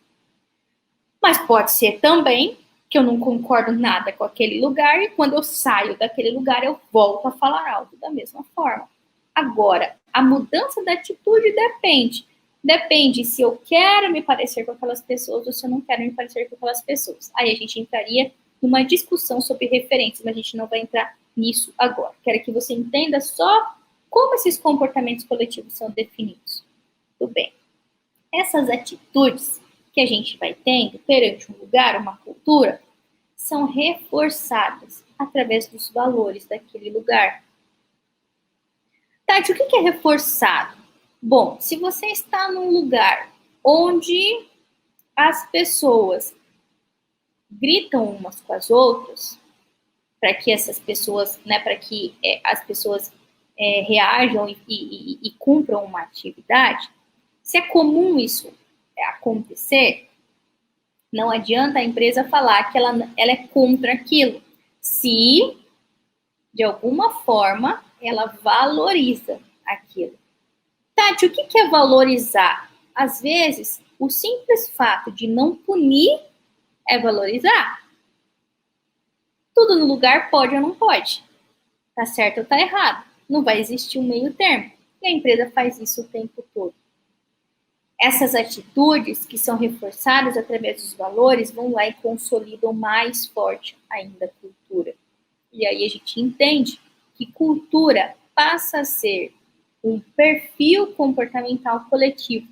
Mas pode ser também que eu não concordo nada com aquele lugar e quando eu saio daquele lugar eu volto a falar alto da mesma forma. Agora, a mudança da atitude depende se eu quero me parecer com aquelas pessoas ou se eu não quero me parecer com aquelas pessoas. Aí a gente entraria numa discussão sobre referências, mas a gente não vai entrar nisso agora. Quero que você entenda só como esses comportamentos coletivos são definidos. Tudo bem. Essas atitudes que a gente vai tendo perante um lugar, uma cultura, são reforçadas através dos valores daquele lugar. Tati, o que é reforçado? Bom, se você está num lugar onde as pessoas gritam umas com as outras, para que essas pessoas, para que as pessoas reajam e cumpram uma atividade, se é comum isso acontecer, não adianta a empresa falar que ela é contra aquilo, se de alguma forma ela valoriza aquilo. Tati, o que é valorizar? Às vezes, o simples fato de não punir é valorizar. Tudo no lugar pode ou não pode. Tá certo ou tá errado. Não vai existir um meio termo. E a empresa faz isso o tempo todo. Essas atitudes que são reforçadas através dos valores vão lá e consolidam mais forte ainda a cultura. E aí a gente entende que cultura passa a ser um perfil comportamental coletivo,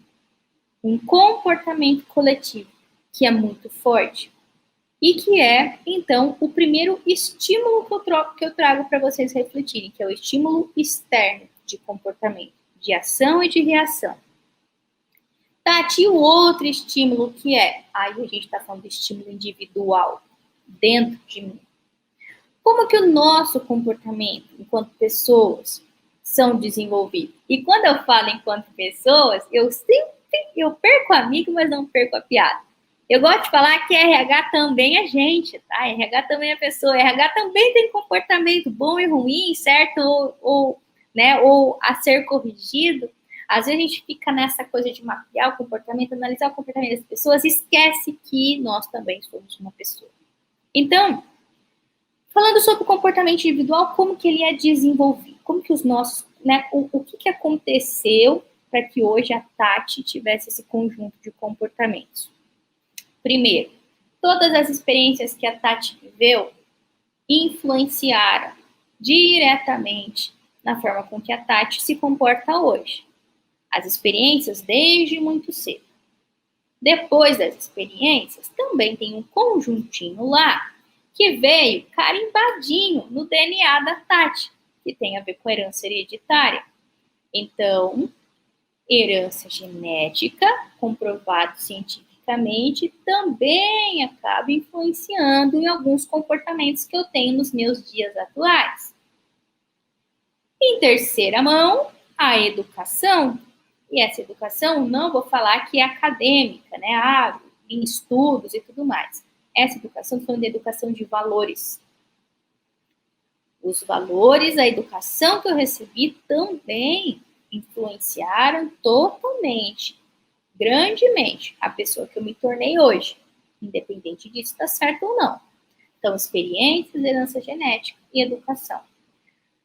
um comportamento coletivo que é muito forte e que é, então, o primeiro estímulo que eu trago para vocês refletirem, que é o estímulo externo de comportamento, de ação e de reação. Tati, e o outro estímulo que é, aí a gente está falando de estímulo individual, dentro de mim. Como que o nosso comportamento, enquanto pessoas, são desenvolvidos? E quando eu falo enquanto pessoas, eu perco o amigo, mas não perco a piada. Eu gosto de falar que RH também é gente, tá? RH também é pessoa, RH também tem comportamento bom e ruim, certo? Ou a ser corrigido. Às vezes a gente fica nessa coisa de mapear o comportamento, analisar o comportamento das pessoas, e esquece que nós também somos uma pessoa. Então, falando sobre o comportamento individual, como que ele é desenvolvido? Como que os nossos, o que aconteceu para que hoje a Tati tivesse esse conjunto de comportamentos? Primeiro, todas as experiências que a Tati viveu influenciaram diretamente na forma com que a Tati se comporta hoje. As experiências desde muito cedo. Depois das experiências, também tem um conjuntinho lá que veio carimbadinho no DNA da Tati, que tem a ver com herança hereditária. Então, herança genética, comprovado cientificamente, também acaba influenciando em alguns comportamentos que eu tenho nos meus dias atuais. Em terceira mão, a educação. E essa educação, não vou falar que é acadêmica, em estudos e tudo mais. Essa educação, estou falando de educação de valores. Os valores, a educação que eu recebi também influenciaram totalmente, grandemente, a pessoa que eu me tornei hoje, independente disso está certo ou não. Então, experiências, herança genética e educação.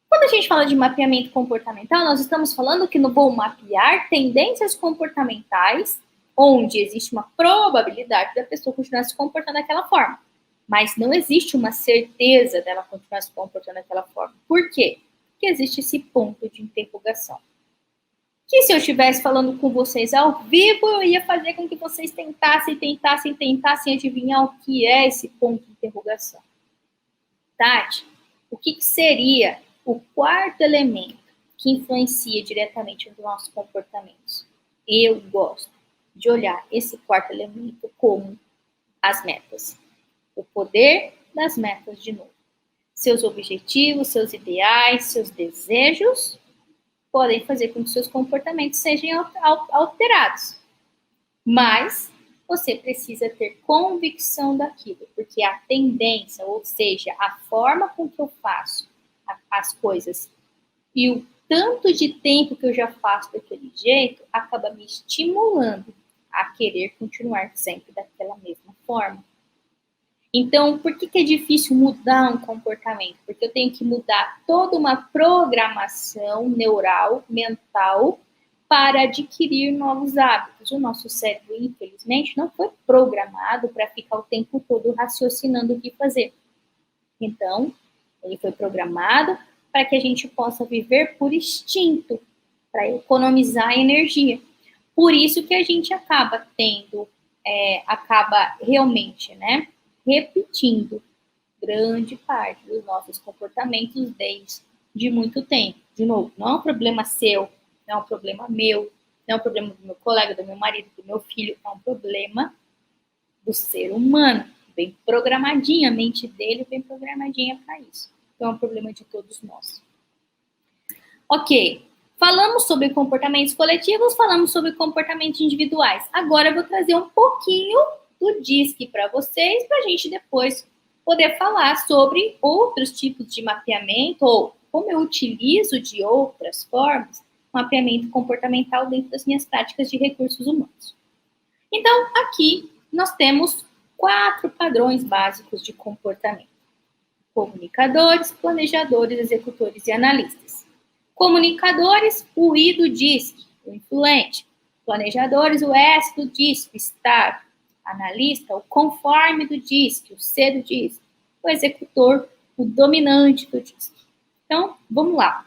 Quando a gente fala de mapeamento comportamental, nós estamos falando que não vou mapear tendências comportamentais onde existe uma probabilidade da pessoa continuar se comportando daquela forma. Mas não existe uma certeza dela continuar se comportando daquela forma. Por quê? Porque existe esse ponto de interrogação. Que se eu estivesse falando com vocês ao vivo, eu ia fazer com que vocês tentassem adivinhar o que é esse ponto de interrogação. Tati, o que seria o quarto elemento que influencia diretamente nos nossos comportamentos. Eu gosto de olhar esse quarto elemento como as metas. O poder das metas de novo. Seus objetivos, seus ideais, seus desejos podem fazer com que seus comportamentos sejam alterados. Mas você precisa ter convicção daquilo, porque a tendência, ou seja, a forma com que eu faço as coisas e o tanto de tempo que eu já faço daquele jeito, acaba me estimulando a querer continuar sempre daquela mesma forma. Então, por que é difícil mudar um comportamento? Porque eu tenho que mudar toda uma programação neural, mental, para adquirir novos hábitos. O nosso cérebro, infelizmente, não foi programado para ficar o tempo todo raciocinando o que fazer. Então, ele foi programado para que a gente possa viver por instinto, para economizar energia. Por isso que a gente acaba realmente, né, repetindo grande parte dos nossos comportamentos desde muito tempo. De novo, não é um problema seu, não é um problema meu, não é um problema do meu colega, do meu marido, do meu filho, é um problema do ser humano. Bem programadinha, a mente dele bem programadinha para isso. Então é um problema de todos nós. Ok, falamos sobre comportamentos coletivos, falamos sobre comportamentos individuais. Agora eu vou trazer um pouquinho do DISC para vocês, para a gente depois poder falar sobre outros tipos de mapeamento, ou como eu utilizo de outras formas, mapeamento comportamental dentro das minhas práticas de recursos humanos. Então, aqui nós temos 4 padrões básicos de comportamento: comunicadores, planejadores, executores e analistas. Comunicadores, o I do DISC, o influente. Planejadores, o S do DISC, o STAR. Analista, o conforme do DISC, o C do DISC. O executor, o dominante do DISC. Então, vamos lá.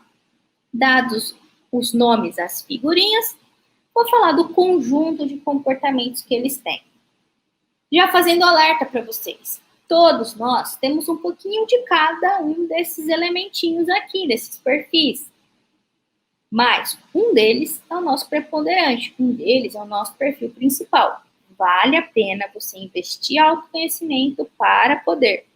Dados os nomes, as figurinhas, vou falar do conjunto de comportamentos que eles têm. Já fazendo alerta para vocês, todos nós temos um pouquinho de cada um desses elementinhos aqui, desses perfis. Mas um deles é o nosso preponderante, um deles é o nosso perfil principal. Vale a pena você investir autoconhecimento para poder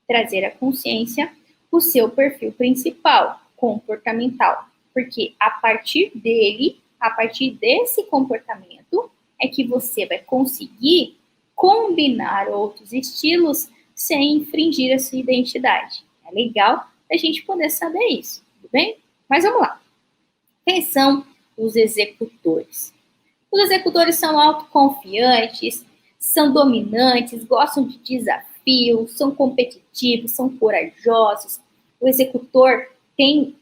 trazer à consciência o seu perfil principal, comportamental. Porque a partir dele, a partir desse comportamento, é que você vai conseguir combinar outros estilos sem infringir a sua identidade. É legal a gente poder saber isso, tudo bem? Mas vamos lá. Quem são os executores? Os executores são autoconfiantes, são dominantes, gostam de desafios, são competitivos, são corajosos. O executor tem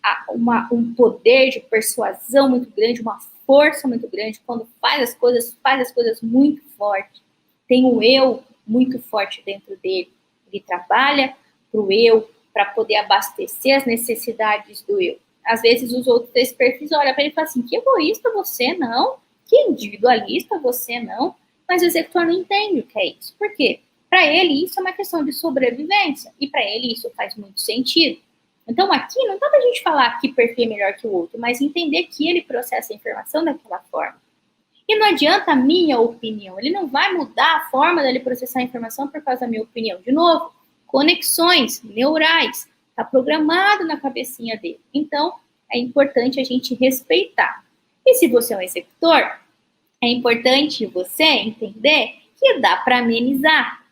um poder de persuasão muito grande, uma força muito grande. Quando faz as coisas muito forte. Tem um eu muito forte dentro dele. Ele trabalha para o eu, para poder abastecer as necessidades do eu. Às vezes os outros desse perfis olham para ele e falam assim: que egoísta você, não? Que individualista você, não? Mas o executor não entende o que é isso. Por quê? Para ele isso é uma questão de sobrevivência. E para ele isso faz muito sentido. Então aqui não dá para a gente falar que perfil é melhor que o outro, mas entender que ele processa a informação daquela forma. E não adianta a minha opinião. Ele não vai mudar a forma dele processar a informação por causa da minha opinião. De novo, conexões neurais. Está programado na cabecinha dele. Então, é importante a gente respeitar. E se você é um executor, é importante você entender que dá para amenizar.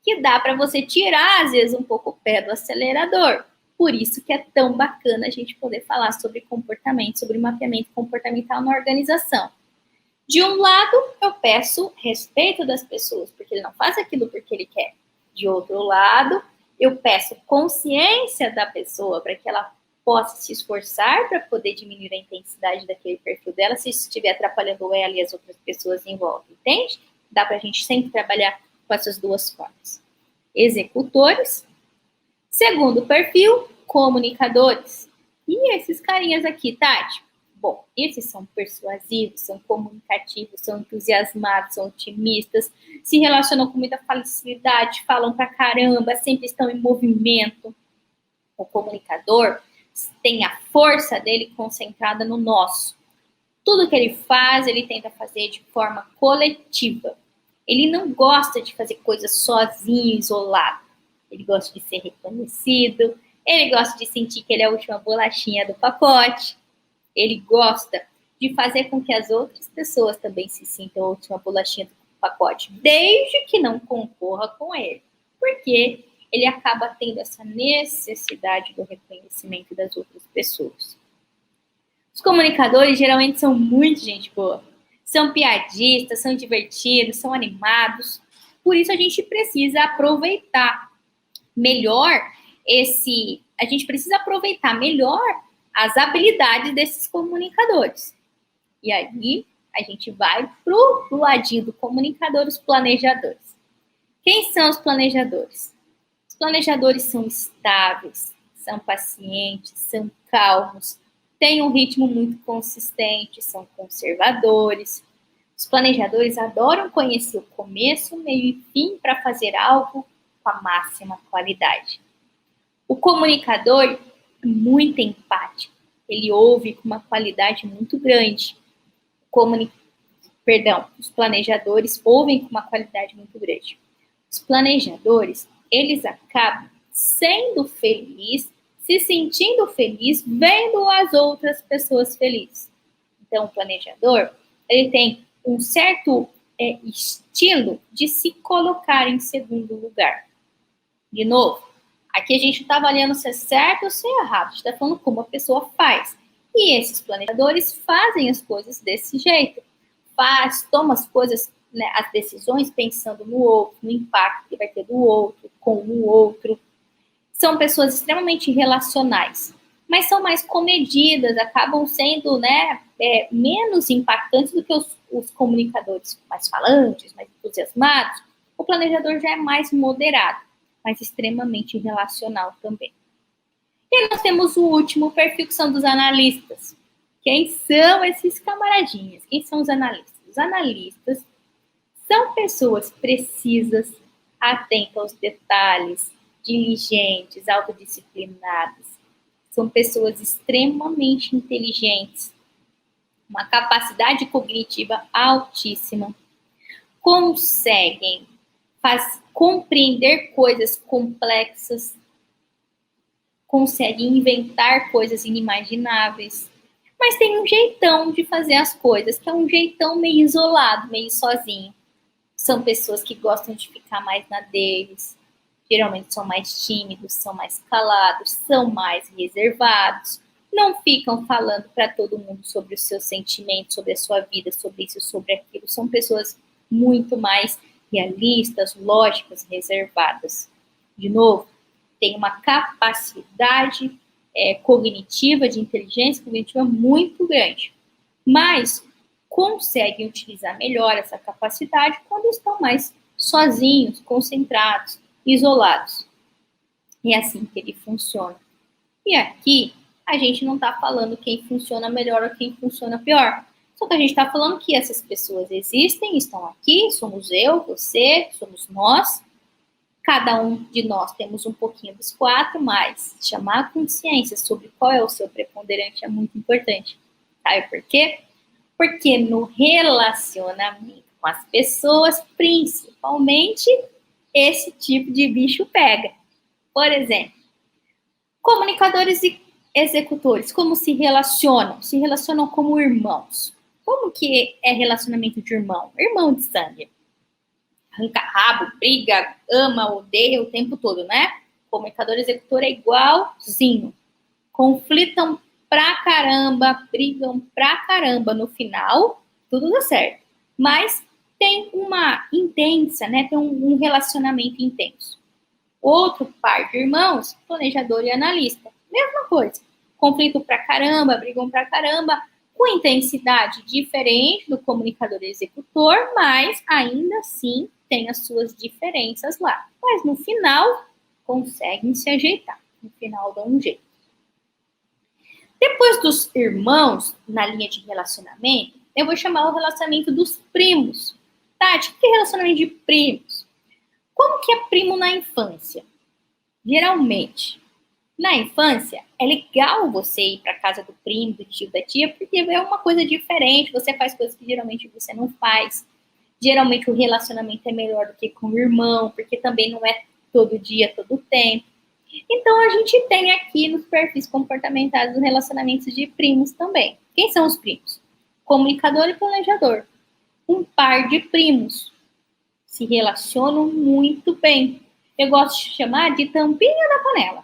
Que dá para você tirar, às vezes, um pouco o pé do acelerador. Por isso que é tão bacana a gente poder falar sobre comportamento, sobre mapeamento comportamental na organização. De um lado, eu peço respeito das pessoas, porque ele não faz aquilo porque ele quer. De outro lado, eu peço consciência da pessoa para que ela possa se esforçar para poder diminuir a intensidade daquele perfil dela, se isso estiver atrapalhando ela e as outras pessoas em volta, entende? Dá para a gente sempre trabalhar com essas duas formas. Executores. Segundo perfil, comunicadores. E esses carinhas aqui, Tati? Bom, esses são persuasivos, são comunicativos, são entusiasmados, são otimistas, se relacionam com muita facilidade, falam pra caramba, sempre estão em movimento. O comunicador tem a força dele concentrada no nosso. Tudo que ele faz, ele tenta fazer de forma coletiva. Ele não gosta de fazer coisas sozinho, isolado. Ele gosta de ser reconhecido, ele gosta de sentir que ele é a última bolachinha do pacote. Ele gosta de fazer com que as outras pessoas também se sintam a última bolachinha do pacote, desde que não concorra com ele. Porque ele acaba tendo essa necessidade do reconhecimento das outras pessoas. Os comunicadores geralmente são muito gente boa. São piadistas, são divertidos, são animados. Por isso a gente precisa aproveitar melhor as habilidades desses comunicadores. E aí a gente vai pro ladinho do comunicador, os planejadores. Quem são os planejadores? Os planejadores são estáveis, são pacientes, são calmos, têm um ritmo muito consistente, são conservadores. Os planejadores adoram conhecer o começo, meio e fim para fazer algo com a máxima qualidade. O comunicador é muito empático, ele ouve com uma qualidade muito grande. Os planejadores ouvem com uma qualidade muito grande. Os planejadores, eles acabam sendo felizes, se sentindo feliz, vendo as outras pessoas felizes. Então, o planejador, ele tem um certo estilo de se colocar em segundo lugar. De novo, aqui a gente não está avaliando se é certo ou se é errado, a gente está falando como a pessoa faz. E esses planejadores fazem as coisas desse jeito. Toma as coisas, né, as decisões pensando no outro, no impacto que vai ter do outro, com o outro. São pessoas extremamente relacionais, mas são mais comedidas, acabam sendo, né, menos impactantes do que os comunicadores mais falantes, mais entusiasmados. O planejador já é mais moderado, mas extremamente relacional também. E aí nós temos o último perfil, que são dos analistas. Quem são esses camaradinhas? Quem são os analistas? Os analistas são pessoas precisas, atentas aos detalhes, diligentes, autodisciplinadas. São pessoas extremamente inteligentes, uma capacidade cognitiva altíssima, conseguem compreender coisas complexas, conseguem inventar coisas inimagináveis, mas tem um jeitão de fazer as coisas, que é um jeitão meio isolado, meio sozinho. São pessoas que gostam de ficar mais na deles, geralmente são mais tímidos, são mais calados, são mais reservados, não ficam falando para todo mundo sobre os seus sentimentos, sobre a sua vida, sobre isso, sobre aquilo. São pessoas muito mais realistas, lógicas, reservadas. De novo, tem uma capacidade cognitiva, de inteligência cognitiva muito grande, mas conseguem utilizar melhor essa capacidade quando estão mais sozinhos, concentrados, isolados. É assim que ele funciona. E aqui, a gente não está falando quem funciona melhor ou quem funciona pior. Só que a gente está falando que essas pessoas existem, estão aqui, somos eu, você, somos nós. Cada um de nós temos um pouquinho dos quatro, mas chamar a consciência sobre qual é o seu preponderante é muito importante. Sabe por quê? Porque no relacionamento com as pessoas, principalmente, esse tipo de bicho pega. Por exemplo, comunicadores e executores, como se relacionam? Se relacionam como irmãos. Como que é relacionamento de irmão? Irmão de sangue. Arranca rabo, briga, ama, odeia o tempo todo, né? Comunicador e executor é igualzinho. Conflitam pra caramba, brigam pra caramba. No final, tudo dá certo. Mas tem uma intensa, né? Tem um relacionamento intenso. Outro par de irmãos, planejador e analista. Mesma coisa. Conflito pra caramba, brigam pra caramba, com intensidade diferente do comunicador e executor, mas ainda assim tem as suas diferenças lá. Mas no final, conseguem se ajeitar. No final, dão um jeito. Depois dos irmãos, na linha de relacionamento, eu vou chamar o relacionamento dos primos. Tati, o que é relacionamento de primos? Como que é primo na infância? Geralmente, Na infância, é legal você ir para casa do primo, do tio, da tia, porque é uma coisa diferente, você faz coisas que geralmente você não faz. Geralmente o relacionamento é melhor do que com o irmão, porque também não é todo dia, todo tempo. Então, a gente tem aqui nos perfis comportamentais os relacionamentos de primos também. Quem são os primos? Comunicador e planejador. Um par de primos. Se relacionam muito bem. Eu gosto de chamar de tampinha da panela.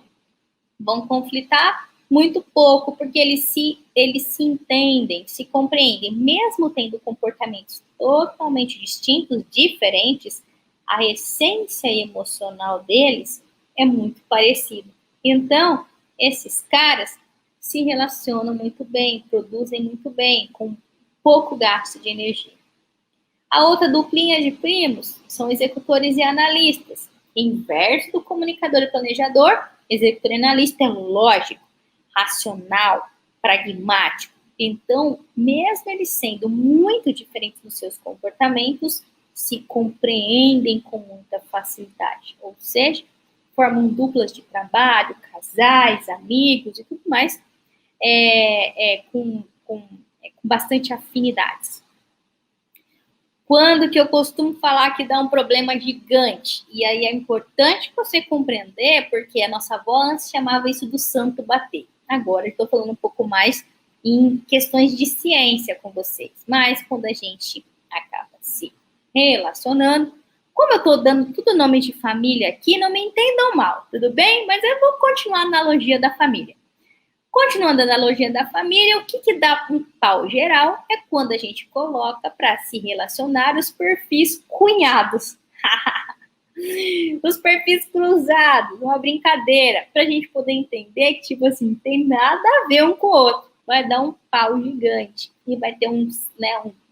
Vão conflitar muito pouco, porque eles se entendem, se compreendem. Mesmo tendo comportamentos totalmente distintos, diferentes, a essência emocional deles é muito parecido. Então, esses caras se relacionam muito bem, produzem muito bem, com pouco gasto de energia. A outra duplinha de primos são executores e analistas. Inverso do comunicador e planejador, executor e analista é lógico, racional, pragmático. Então, mesmo eles sendo muito diferentes nos seus comportamentos, se compreendem com muita facilidade. Ou seja, formam duplas de trabalho, casais, amigos e tudo mais, com bastante afinidades. Quando que eu costumo falar que dá um problema gigante? E aí é importante você compreender, porque a nossa avó antes chamava isso do santo bater. Agora eu estou falando um pouco mais em questões de ciência com vocês. Mas quando a gente acaba se relacionando, como eu estou dando tudo nome de família aqui, não me entendam mal, tudo bem? Mas eu vou continuar a analogia da família. Continuando a analogia da família, o que dá um pau geral é quando a gente coloca para se relacionar os perfis cunhados. Os perfis cruzados, uma brincadeira, para a gente poder entender que, tipo assim, tem nada a ver um com o outro. Vai dar um pau gigante e vai ter um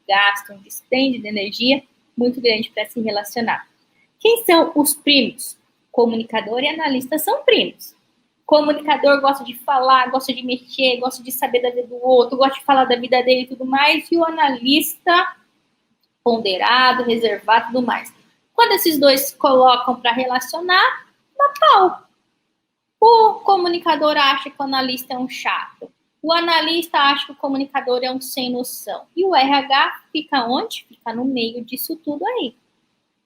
gasto, um dispêndio de energia muito grande para se relacionar. Quem são os primos? Comunicador e analista são primos. Comunicador gosta de falar, gosta de mexer, gosta de saber da vida do outro, gosta de falar da vida dele e tudo mais. E o analista, ponderado, reservado e tudo mais. Quando esses dois se colocam para relacionar, dá pau. O comunicador acha que o analista é um chato. O analista acha que o comunicador é um sem noção. E o RH fica onde? Fica no meio disso tudo aí.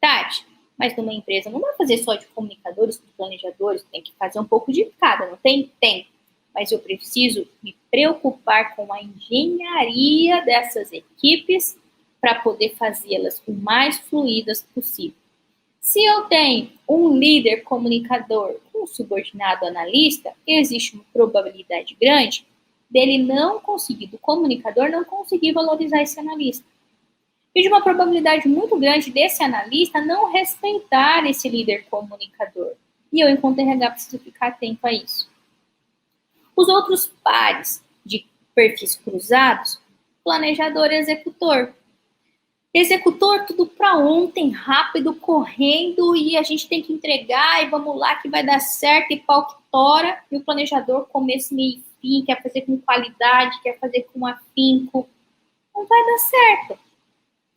Tati, mas numa empresa não vai fazer só de comunicadores, de planejadores, tem que fazer um pouco de cada, não tem? Tem. Mas eu preciso me preocupar com a engenharia dessas equipes para poder fazê-las o mais fluídas possível. Se eu tenho um líder comunicador com um subordinado analista, existe uma probabilidade grande dele não conseguir, do comunicador não conseguir valorizar esse analista. E de uma probabilidade muito grande desse analista não respeitar esse líder comunicador. E eu, enquanto RH, preciso ficar atento a isso. Os outros pares de perfis cruzados, planejador e executor. Executor, tudo para ontem, rápido, correndo, e a gente tem que entregar, e vamos lá que vai dar certo, e pau que tora. E o planejador, começo, meio e fim, quer fazer com qualidade, quer fazer com afinco. Não vai dar certo.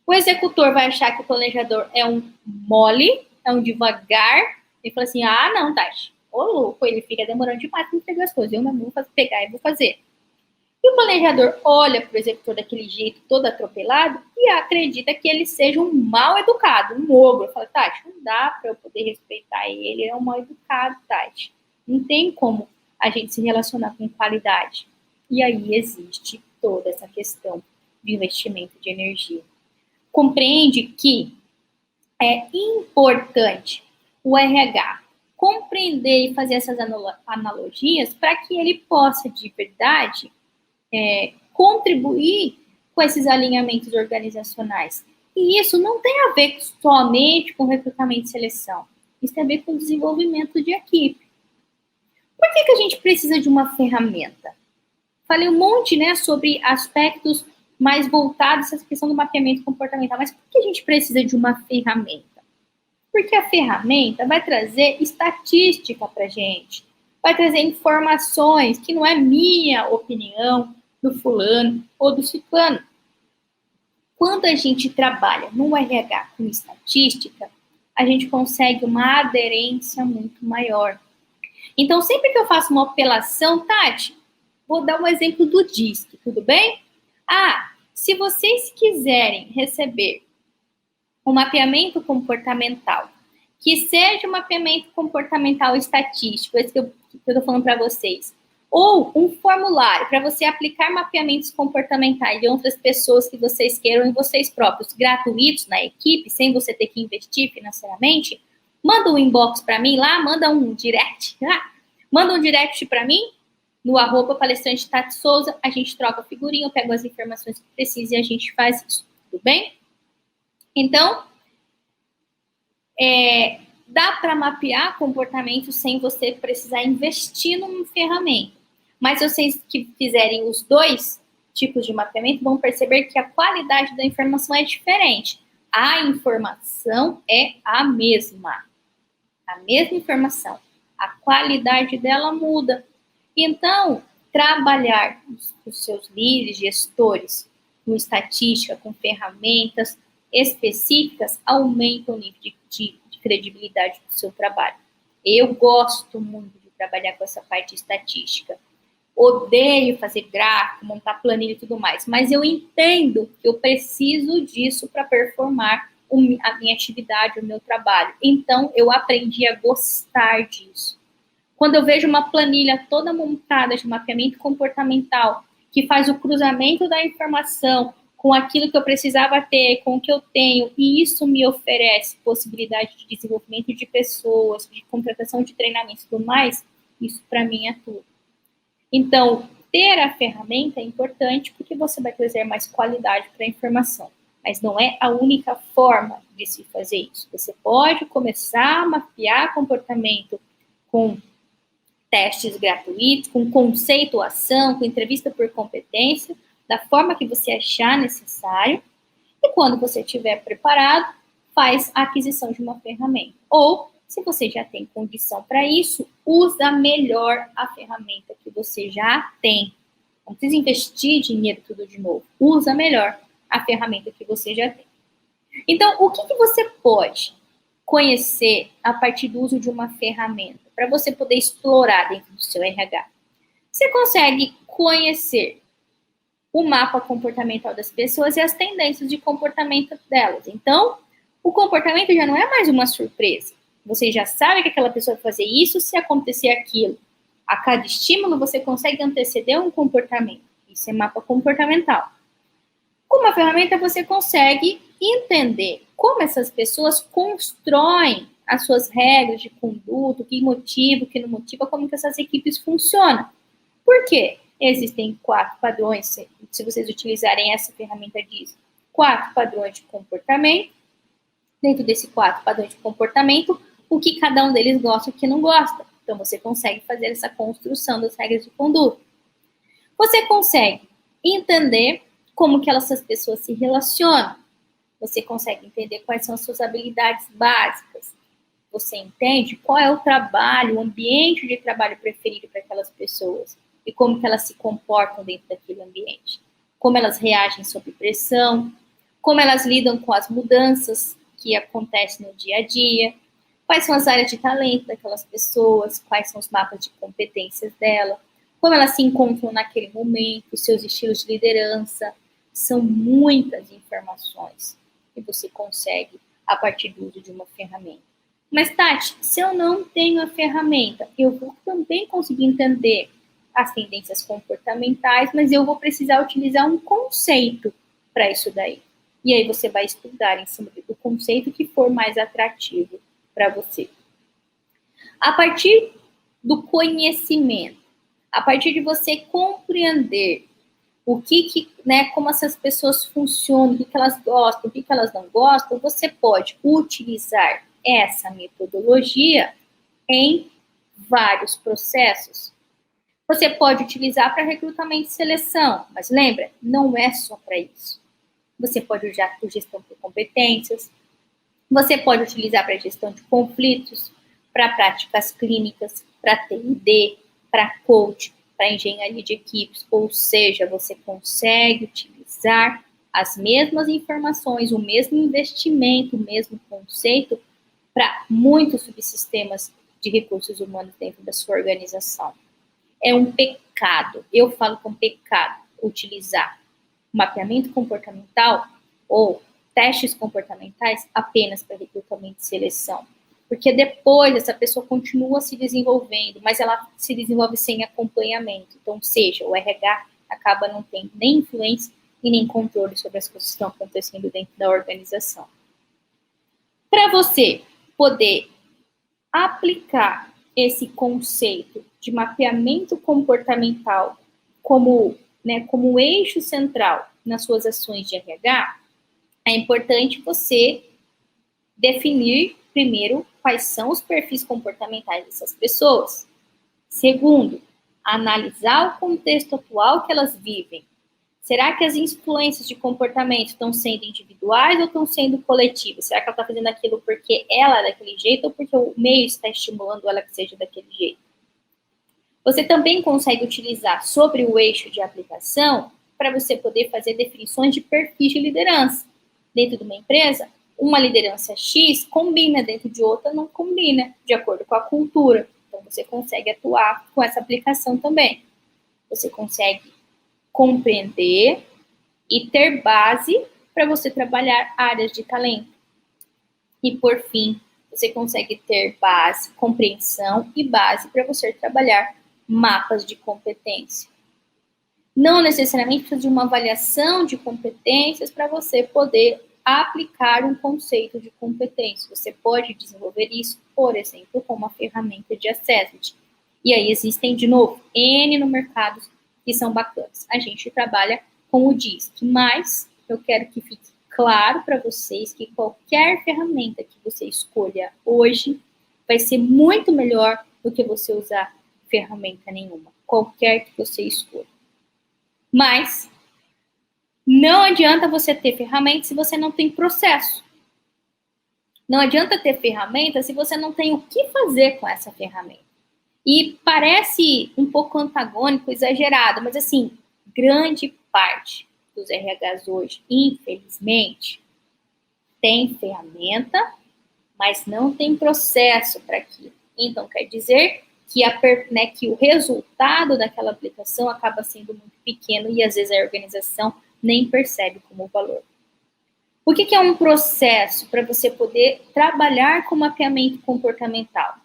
O executor vai achar que o planejador é um mole, é um devagar, e fala assim, não, Tati, ô louco, ele fica demorando demais para entregar as coisas, eu não vou pegar e vou fazer. E o planejador olha para o executor daquele jeito, todo atropelado, e acredita que ele seja um mal educado, um ogro. Fala, Tati, não dá para eu poder respeitar ele, ele é um mal educado, Tati. Não tem como a gente se relacionar com qualidade. E aí existe toda essa questão de investimento de energia. Compreende que é importante o RH compreender e fazer essas analogias para que ele possa, de verdade, contribuir com esses alinhamentos organizacionais. E isso não tem a ver somente com recrutamento e seleção. Isso tem a ver com o desenvolvimento de equipe. Por que a gente precisa de uma ferramenta? Falei um monte, sobre aspectos mais voltados a essa questão do mapeamento comportamental. Mas por que a gente precisa de uma ferramenta? Porque a ferramenta vai trazer estatística para a gente, vai trazer informações que não é minha opinião, do fulano ou do ciclano. Quando a gente trabalha no RH com estatística, a gente consegue uma aderência muito maior. Então, sempre que eu faço uma apelação, Tati, vou dar um exemplo do DISC, tudo bem? Se vocês quiserem receber um mapeamento comportamental, que seja um mapeamento comportamental estatístico, esse que eu estou falando para vocês, ou um formulário para você aplicar mapeamentos comportamentais de outras pessoas que vocês queiram e vocês próprios, gratuitos na equipe, sem você ter que investir financeiramente, manda um inbox para mim lá, manda um direct para mim, no @palestrante Tati Souza, a gente troca a figurinha, eu pego as informações que precisa e a gente faz isso, tudo bem? Então, dá para mapear comportamento sem você precisar investir numa ferramenta. Mas vocês que fizerem os dois tipos de mapeamento vão perceber que a qualidade da informação é diferente. A informação é a mesma informação. A qualidade dela muda. Então, trabalhar os seus líderes, gestores, com estatística, com ferramentas específicas, aumenta o nível de credibilidade do seu trabalho. Eu gosto muito de trabalhar com essa parte estatística. Odeio fazer gráfico, montar planilha e tudo mais, mas eu entendo que eu preciso disso para performar a minha atividade, o meu trabalho. Então, eu aprendi a gostar disso. Quando eu vejo uma planilha toda montada de mapeamento comportamental, que faz o cruzamento da informação com aquilo que eu precisava ter, com o que eu tenho, e isso me oferece possibilidade de desenvolvimento de pessoas, de contratação de treinamento e tudo mais, isso para mim é tudo. Então, ter a ferramenta é importante porque você vai trazer mais qualidade para a informação, mas não é a única forma de se fazer isso. Você pode começar a mapear comportamento com testes gratuitos, com conceituação, com entrevista por competência, da forma que você achar necessário, e quando você estiver preparado, faz a aquisição de uma ferramenta. Ou, se você já tem condição para isso, usa melhor a ferramenta que você já tem. Não precisa investir dinheiro tudo de novo. Usa melhor a ferramenta que você já tem. Então, o que você pode conhecer a partir do uso de uma ferramenta para você poder explorar dentro do seu RH? Você consegue conhecer o mapa comportamental das pessoas e as tendências de comportamento delas. Então, o comportamento já não é mais uma surpresa. Você já sabe que aquela pessoa vai fazer isso se acontecer aquilo. A cada estímulo, você consegue anteceder um comportamento. Isso é mapa comportamental. Com uma ferramenta, você consegue entender como essas pessoas constroem as suas regras de conduta, o que motiva, o que não motiva, como que essas equipes funcionam. Por quê? Existem 4 padrões, se vocês utilizarem essa ferramenta diz, 4 padrões de comportamento. Dentro desses 4 padrões de comportamento, o que cada um deles gosta e o que não gosta. Então, você consegue fazer essa construção das regras de conduta. Você consegue entender como que essas pessoas se relacionam. Você consegue entender quais são as suas habilidades básicas. Você entende qual é o trabalho, o ambiente de trabalho preferido para aquelas pessoas e como que elas se comportam dentro daquele ambiente. Como elas reagem sob pressão, como elas lidam com as mudanças que acontecem no dia a dia, quais são as áreas de talento daquelas pessoas, quais são os mapas de competências dela, como elas se encontram naquele momento, seus estilos de liderança. São muitas informações que você consegue a partir do uso de uma ferramenta. Mas, Tati, se eu não tenho a ferramenta, eu vou também conseguir entender as tendências comportamentais, mas eu vou precisar utilizar um conceito para isso daí. E aí você vai estudar em cima do conceito que for mais atrativo para você. A partir do conhecimento, a partir de você compreender o como essas pessoas funcionam, o que elas gostam, o que elas não gostam, você pode utilizar essa metodologia em vários processos. Você pode utilizar para recrutamento e seleção, mas lembra, não é só para isso. Você pode usar para gestão por competências, você pode utilizar para gestão de conflitos, para práticas clínicas, para T&D, para coach, para engenharia de equipes, ou seja, você consegue utilizar as mesmas informações, o mesmo investimento, o mesmo conceito para muitos subsistemas de recursos humanos dentro da sua organização. É um pecado, eu falo que é um pecado, utilizar mapeamento comportamental ou testes comportamentais apenas para recrutamento e seleção. Porque depois essa pessoa continua se desenvolvendo, mas ela se desenvolve sem acompanhamento. Então, seja, o RH acaba não tendo nem influência e nem controle sobre as coisas que estão acontecendo dentro da organização. Para você poder aplicar esse conceito de mapeamento comportamental como eixo central nas suas ações de RH, é importante você definir, primeiro, quais são os perfis comportamentais dessas pessoas. Segundo, analisar o contexto atual que elas vivem. Será que as influências de comportamento estão sendo individuais ou estão sendo coletivas? Será que ela está fazendo aquilo porque ela é daquele jeito ou porque o meio está estimulando ela que seja daquele jeito? Você também consegue utilizar sobre o eixo de aplicação para você poder fazer definições de perfis de liderança. Dentro de uma empresa, uma liderança X combina, dentro de outra não combina, de acordo com a cultura. Então, você consegue atuar com essa aplicação também. Você consegue compreender e ter base para você trabalhar áreas de talento. E, por fim, você consegue ter base, compreensão e base para você trabalhar mapas de competência. Não necessariamente precisa de uma avaliação de competências para você poder aplicar um conceito de competência. Você pode desenvolver isso, por exemplo, com uma ferramenta de assessment. E aí existem, de novo, N no mercado que são bacanas. A gente trabalha com o DISC, mas eu quero que fique claro para vocês que qualquer ferramenta que você escolha hoje vai ser muito melhor do que você usar ferramenta nenhuma, qualquer que você escolha. Mas não adianta você ter ferramenta se você não tem processo. Não adianta ter ferramenta se você não tem o que fazer com essa ferramenta. E parece um pouco antagônico, exagerado, mas assim, grande parte dos RHs hoje, infelizmente, tem ferramenta, mas não tem processo para aquilo. Então, quer dizer que o resultado daquela aplicação acaba sendo muito pequeno e às vezes a organização nem percebe como valor. O que é um processo para você poder trabalhar com mapeamento comportamental?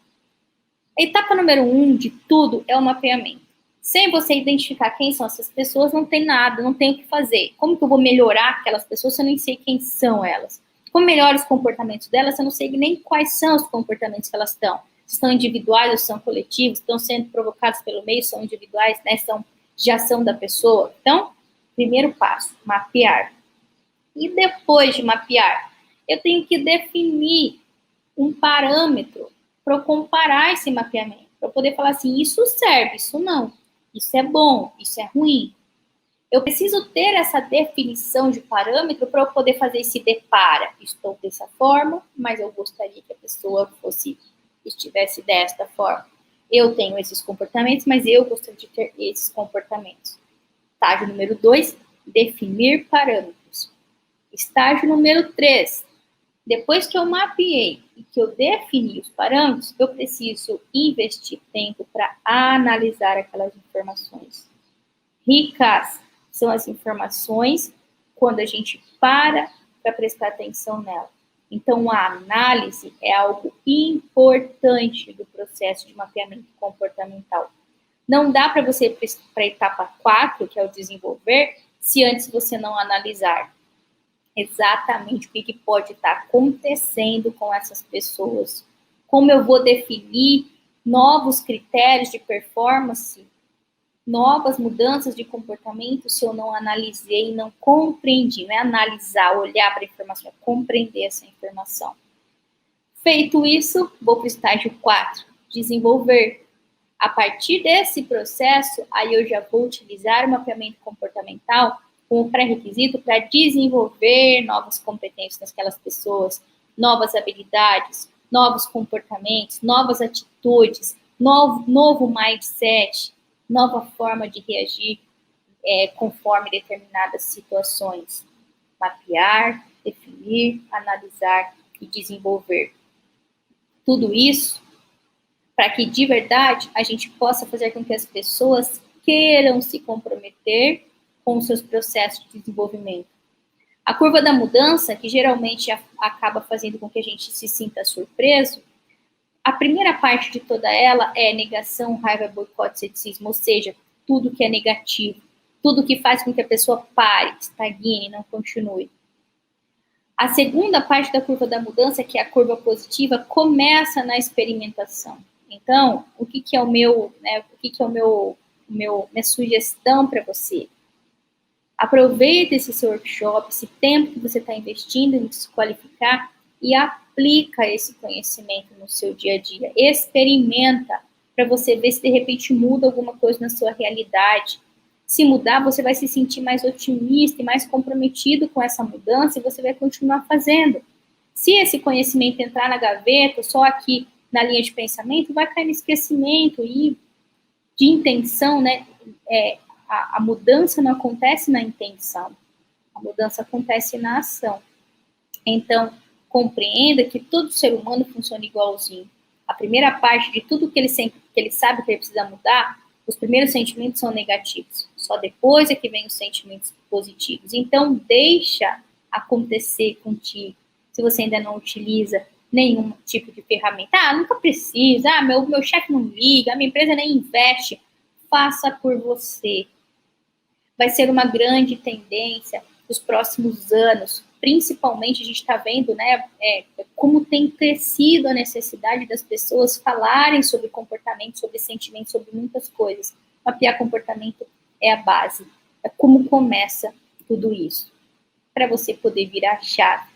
A etapa número 1 de tudo é o mapeamento. Sem você identificar quem são essas pessoas, não tem nada, não tem o que fazer. Como que eu vou melhorar aquelas pessoas se eu nem sei quem são elas? Como melhorar os comportamentos delas se eu não sei nem quais são os comportamentos que elas estão? Se estão individuais ou são coletivos, estão sendo provocados pelo meio, são individuais, né? São de ação da pessoa. Então, primeiro passo, mapear. E depois de mapear, eu tenho que definir um parâmetro para eu comparar esse mapeamento, para eu poder falar assim, isso serve, isso não, isso é bom, isso é ruim. Eu preciso ter essa definição de parâmetro para eu poder fazer esse depara. Estou dessa forma, mas eu gostaria que a pessoa estivesse desta forma. Eu tenho esses comportamentos, mas eu gostaria de ter esses comportamentos. Estágio número 2, definir parâmetros. Estágio número 3, depois que eu mapeei e que eu defini os parâmetros, eu preciso investir tempo para analisar aquelas informações. Ricas são as informações quando a gente para prestar atenção nela. Então, a análise é algo importante do processo de mapeamento comportamental. Não dá para você ir para a etapa 4, que é o desenvolver, se antes você não analisar exatamente o que pode estar acontecendo com essas pessoas. Como eu vou definir novos critérios de performance, novas mudanças de comportamento se eu não analisei e não compreendi. Não é analisar, olhar para a informação, é compreender essa informação. Feito isso, vou para o estágio 4, desenvolver. A partir desse processo, aí eu já vou utilizar o mapeamento comportamental como pré-requisito para desenvolver novas competências naquelas pessoas, novas habilidades, novos comportamentos, novas atitudes, novo mindset, nova forma de reagir conforme determinadas situações. Mapear, definir, analisar e desenvolver. Tudo isso para que de verdade a gente possa fazer com que as pessoas queiram se comprometer com os seus processos de desenvolvimento. A curva da mudança, que geralmente acaba fazendo com que a gente se sinta surpreso, a primeira parte de toda ela é negação, raiva, boicote, ceticismo, ou seja, tudo que é negativo, tudo que faz com que a pessoa pare, estagne, não continue. A segunda parte da curva da mudança, que é a curva positiva, começa na experimentação. Então, o que é minha sugestão para você? Aproveita esse seu workshop, esse tempo que você está investindo em se qualificar e aplica esse conhecimento no seu dia a dia. Experimenta para você ver se de repente muda alguma coisa na sua realidade. Se mudar, você vai se sentir mais otimista e mais comprometido com essa mudança e você vai continuar fazendo. Se esse conhecimento entrar na gaveta, só aqui na linha de pensamento, vai cair no esquecimento e de intenção, né? A mudança não acontece na intenção, a mudança acontece na ação. Então, compreenda que todo ser humano funciona igualzinho. A primeira parte de tudo que ele sabe que ele precisa mudar, os primeiros sentimentos são negativos. Só depois é que vem os sentimentos positivos. Então, deixa acontecer contigo. Se você ainda não utiliza nenhum tipo de ferramenta, nunca precisa, meu chefe não liga, a minha empresa nem investe, faça por você. Vai ser uma grande tendência nos próximos anos. Principalmente, a gente está vendo, né, como tem crescido a necessidade das pessoas falarem sobre comportamento, sobre sentimento, sobre muitas coisas. Mapear comportamento é a base. É como começa tudo isso. Para você poder virar a chave.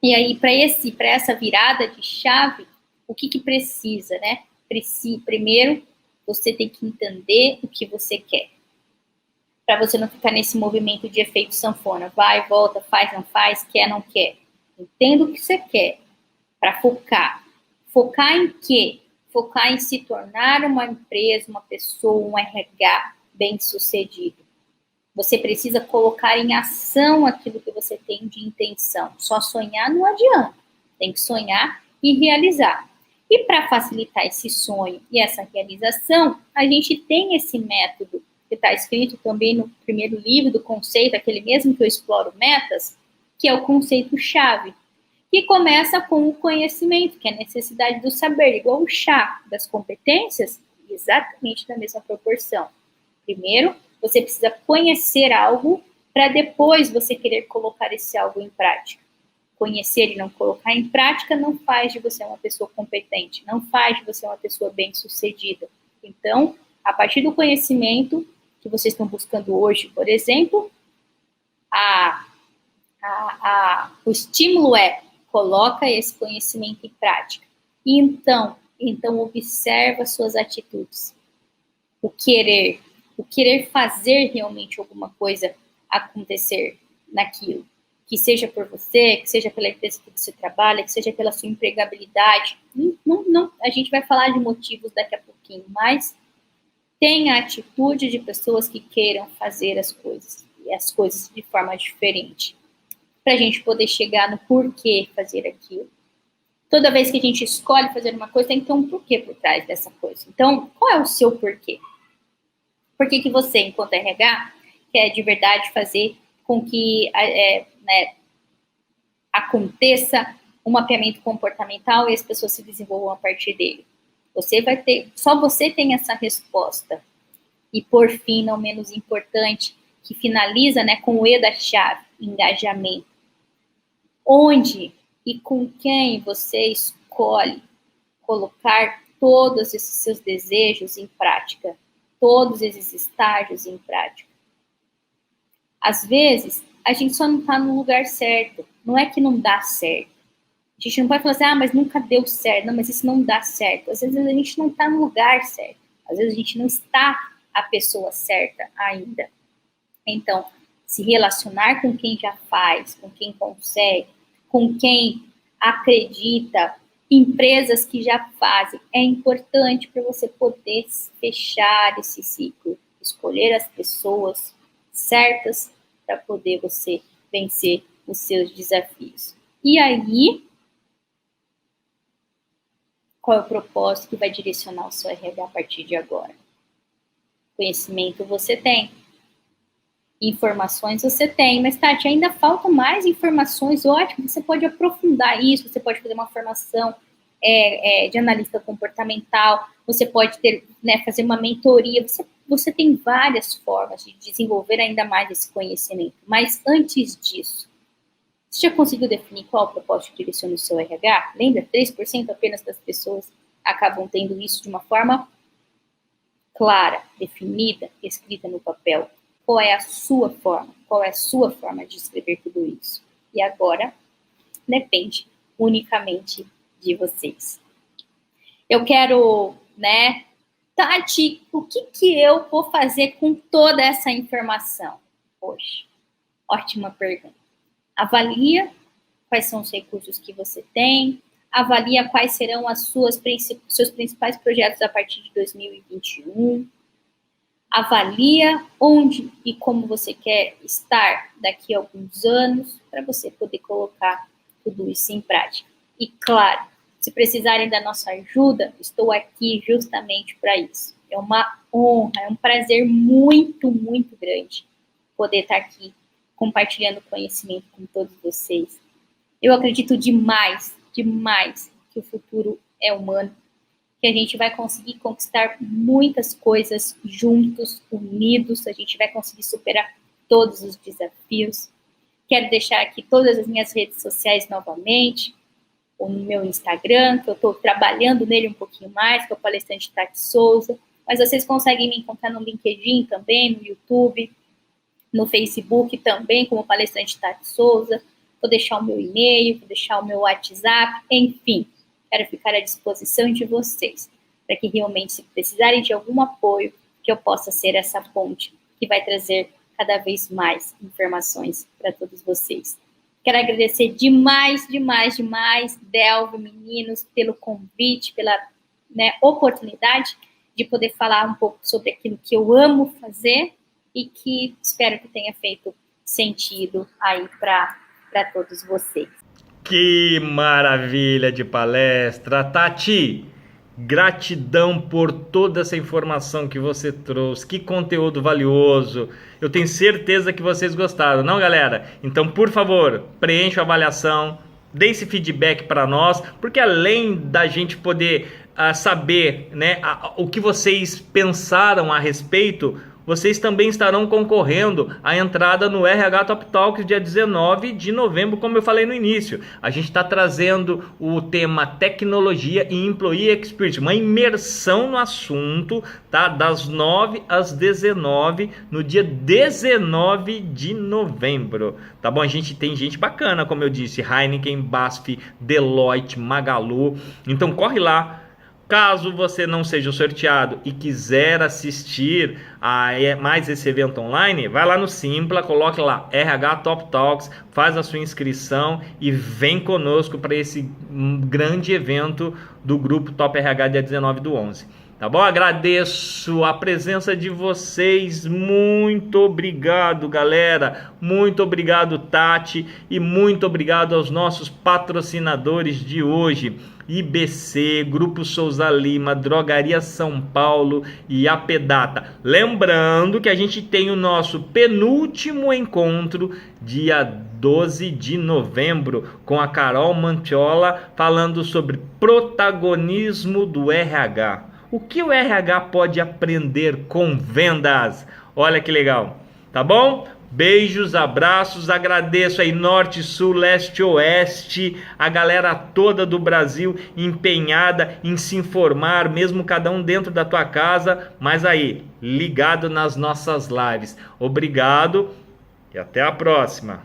E aí, para essa virada de chave, o que precisa, né? Primeiro, você tem que entender o que você quer. Para você não ficar nesse movimento de efeito sanfona. Vai, volta, faz, não faz, quer, não quer. Entenda o que você quer. Para focar. Focar em quê? Focar em se tornar uma empresa, uma pessoa, um RH bem-sucedido. Você precisa colocar em ação aquilo que você tem de intenção. Só sonhar não adianta. Tem que sonhar e realizar. E para facilitar esse sonho e essa realização, a gente tem esse método que está escrito também no primeiro livro do conceito, aquele mesmo que eu exploro metas, que é o conceito-chave, que começa com o conhecimento, que é a necessidade do saber, igual o chá das competências, exatamente na mesma proporção. Primeiro, você precisa conhecer algo para depois você querer colocar esse algo em prática. Conhecer e não colocar em prática não faz de você uma pessoa competente, não faz de você uma pessoa bem-sucedida. Então, a partir do conhecimento que vocês estão buscando hoje, por exemplo, o estímulo é coloca esse conhecimento em prática. E então observa suas atitudes. O querer fazer realmente alguma coisa acontecer naquilo. Que seja por você, que seja pela empresa que você trabalha, que seja pela sua empregabilidade. Não, a gente vai falar de motivos daqui a pouquinho, mas tenha a atitude de pessoas que queiram fazer as coisas, e as coisas de forma diferente, para a gente poder chegar no porquê fazer aquilo. Toda vez que a gente escolhe fazer uma coisa, tem que ter um porquê por trás dessa coisa. Então, qual é o seu porquê? Por que você, enquanto RH, quer de verdade fazer com que aconteça um mapeamento comportamental e as pessoas se desenvolvam a partir dele? Só você tem essa resposta. E por fim, não menos importante, que finaliza, né, com o E da chave, engajamento. Onde e com quem você escolhe colocar todos esses seus desejos em prática, todos esses estágios em prática. Às vezes, a gente só não está no lugar certo. Não é que não dá certo. A gente não pode falar assim, mas nunca deu certo. Não, mas isso não dá certo. Às vezes a gente não está no lugar certo. Às vezes a gente não está a pessoa certa ainda. Então, se relacionar com quem já faz, com quem consegue, com quem acredita, empresas que já fazem, é importante para você poder fechar esse ciclo, escolher as pessoas certas para poder você vencer os seus desafios. E aí, Qual é o propósito que vai direcionar o seu RH a partir de agora? Conhecimento você tem. Informações você tem. Mas, Tati, ainda faltam mais informações. Ótimo, você pode aprofundar isso. Você pode fazer uma formação de analista comportamental. Você pode ter, fazer uma mentoria. Você tem várias formas de desenvolver ainda mais esse conhecimento. Mas, antes disso, você já conseguiu definir qual é o propósito que direciona o seu RH? Lembra? 3% apenas das pessoas acabam tendo isso de uma forma clara, definida, escrita no papel. Qual é a sua forma? Qual é a sua forma de escrever tudo isso? E agora, depende unicamente de vocês. Eu quero, Tati, o que eu vou fazer com toda essa informação? Poxa, ótima pergunta. Avalia quais são os recursos que você tem, avalia quais serão seus principais projetos a partir de 2021, avalia onde e como você quer estar daqui a alguns anos, para você poder colocar tudo isso em prática. E claro, se precisarem da nossa ajuda, estou aqui justamente para isso. É uma honra, é um prazer muito, muito grande poder estar aqui compartilhando conhecimento com todos vocês. Eu acredito demais que o futuro é humano, que a gente vai conseguir conquistar muitas coisas juntos, unidos, a gente vai conseguir superar todos os desafios. Quero deixar aqui todas as minhas redes sociais novamente, ou no meu Instagram, que eu estou trabalhando nele um pouquinho mais, que é o Palestrante Tati Souza, mas vocês conseguem me encontrar no LinkedIn também, no YouTube, no Facebook também, como Palestrante Tati Souza. Vou deixar o meu e-mail, vou deixar o meu WhatsApp, enfim, quero ficar à disposição de vocês, para que realmente, se precisarem de algum apoio, que eu possa ser essa ponte que vai trazer cada vez mais informações para todos vocês. Quero agradecer demais, Delvio, meninos, pelo convite, pela oportunidade de poder falar um pouco sobre aquilo que eu amo fazer e que espero que tenha feito sentido aí para todos vocês. Que maravilha de palestra, Tati! Gratidão por toda essa informação que você trouxe, que conteúdo valioso. Eu tenho certeza que vocês gostaram, não, galera? Então, por favor, preencha a avaliação, dê esse feedback para nós, porque além da gente poder saber o que vocês pensaram a respeito, vocês também estarão concorrendo à entrada no RH Top Talks dia 19 de novembro, como eu falei no início. A gente está trazendo o tema Tecnologia e Employee Experience, uma imersão no assunto, tá? Das 9 às 19, no dia 19 de novembro. Tá bom? A gente tem gente bacana, como eu disse, Heineken, BASF, Deloitte, Magalu. Então corre lá. Caso você não seja sorteado e quiser assistir a mais esse evento online, vai lá no Simpla, coloque lá RH Top Talks, faz a sua inscrição e vem conosco para esse grande evento do grupo Top RH dia 19/11. Tá bom? Agradeço a presença de vocês, muito obrigado, galera, muito obrigado, Tati, e muito obrigado aos nossos patrocinadores de hoje, IBC, Grupo Souza Lima, Drogaria São Paulo e Apedata. Lembrando que a gente tem o nosso penúltimo encontro, dia 12 de novembro, com a Carol Mantiola, falando sobre protagonismo do RH. O que o RH pode aprender com vendas? Olha que legal, tá bom? Beijos, abraços, agradeço aí Norte, Sul, Leste, Oeste, a galera toda do Brasil empenhada em se informar, mesmo cada um dentro da tua casa, mas aí, ligado nas nossas lives. Obrigado e até a próxima.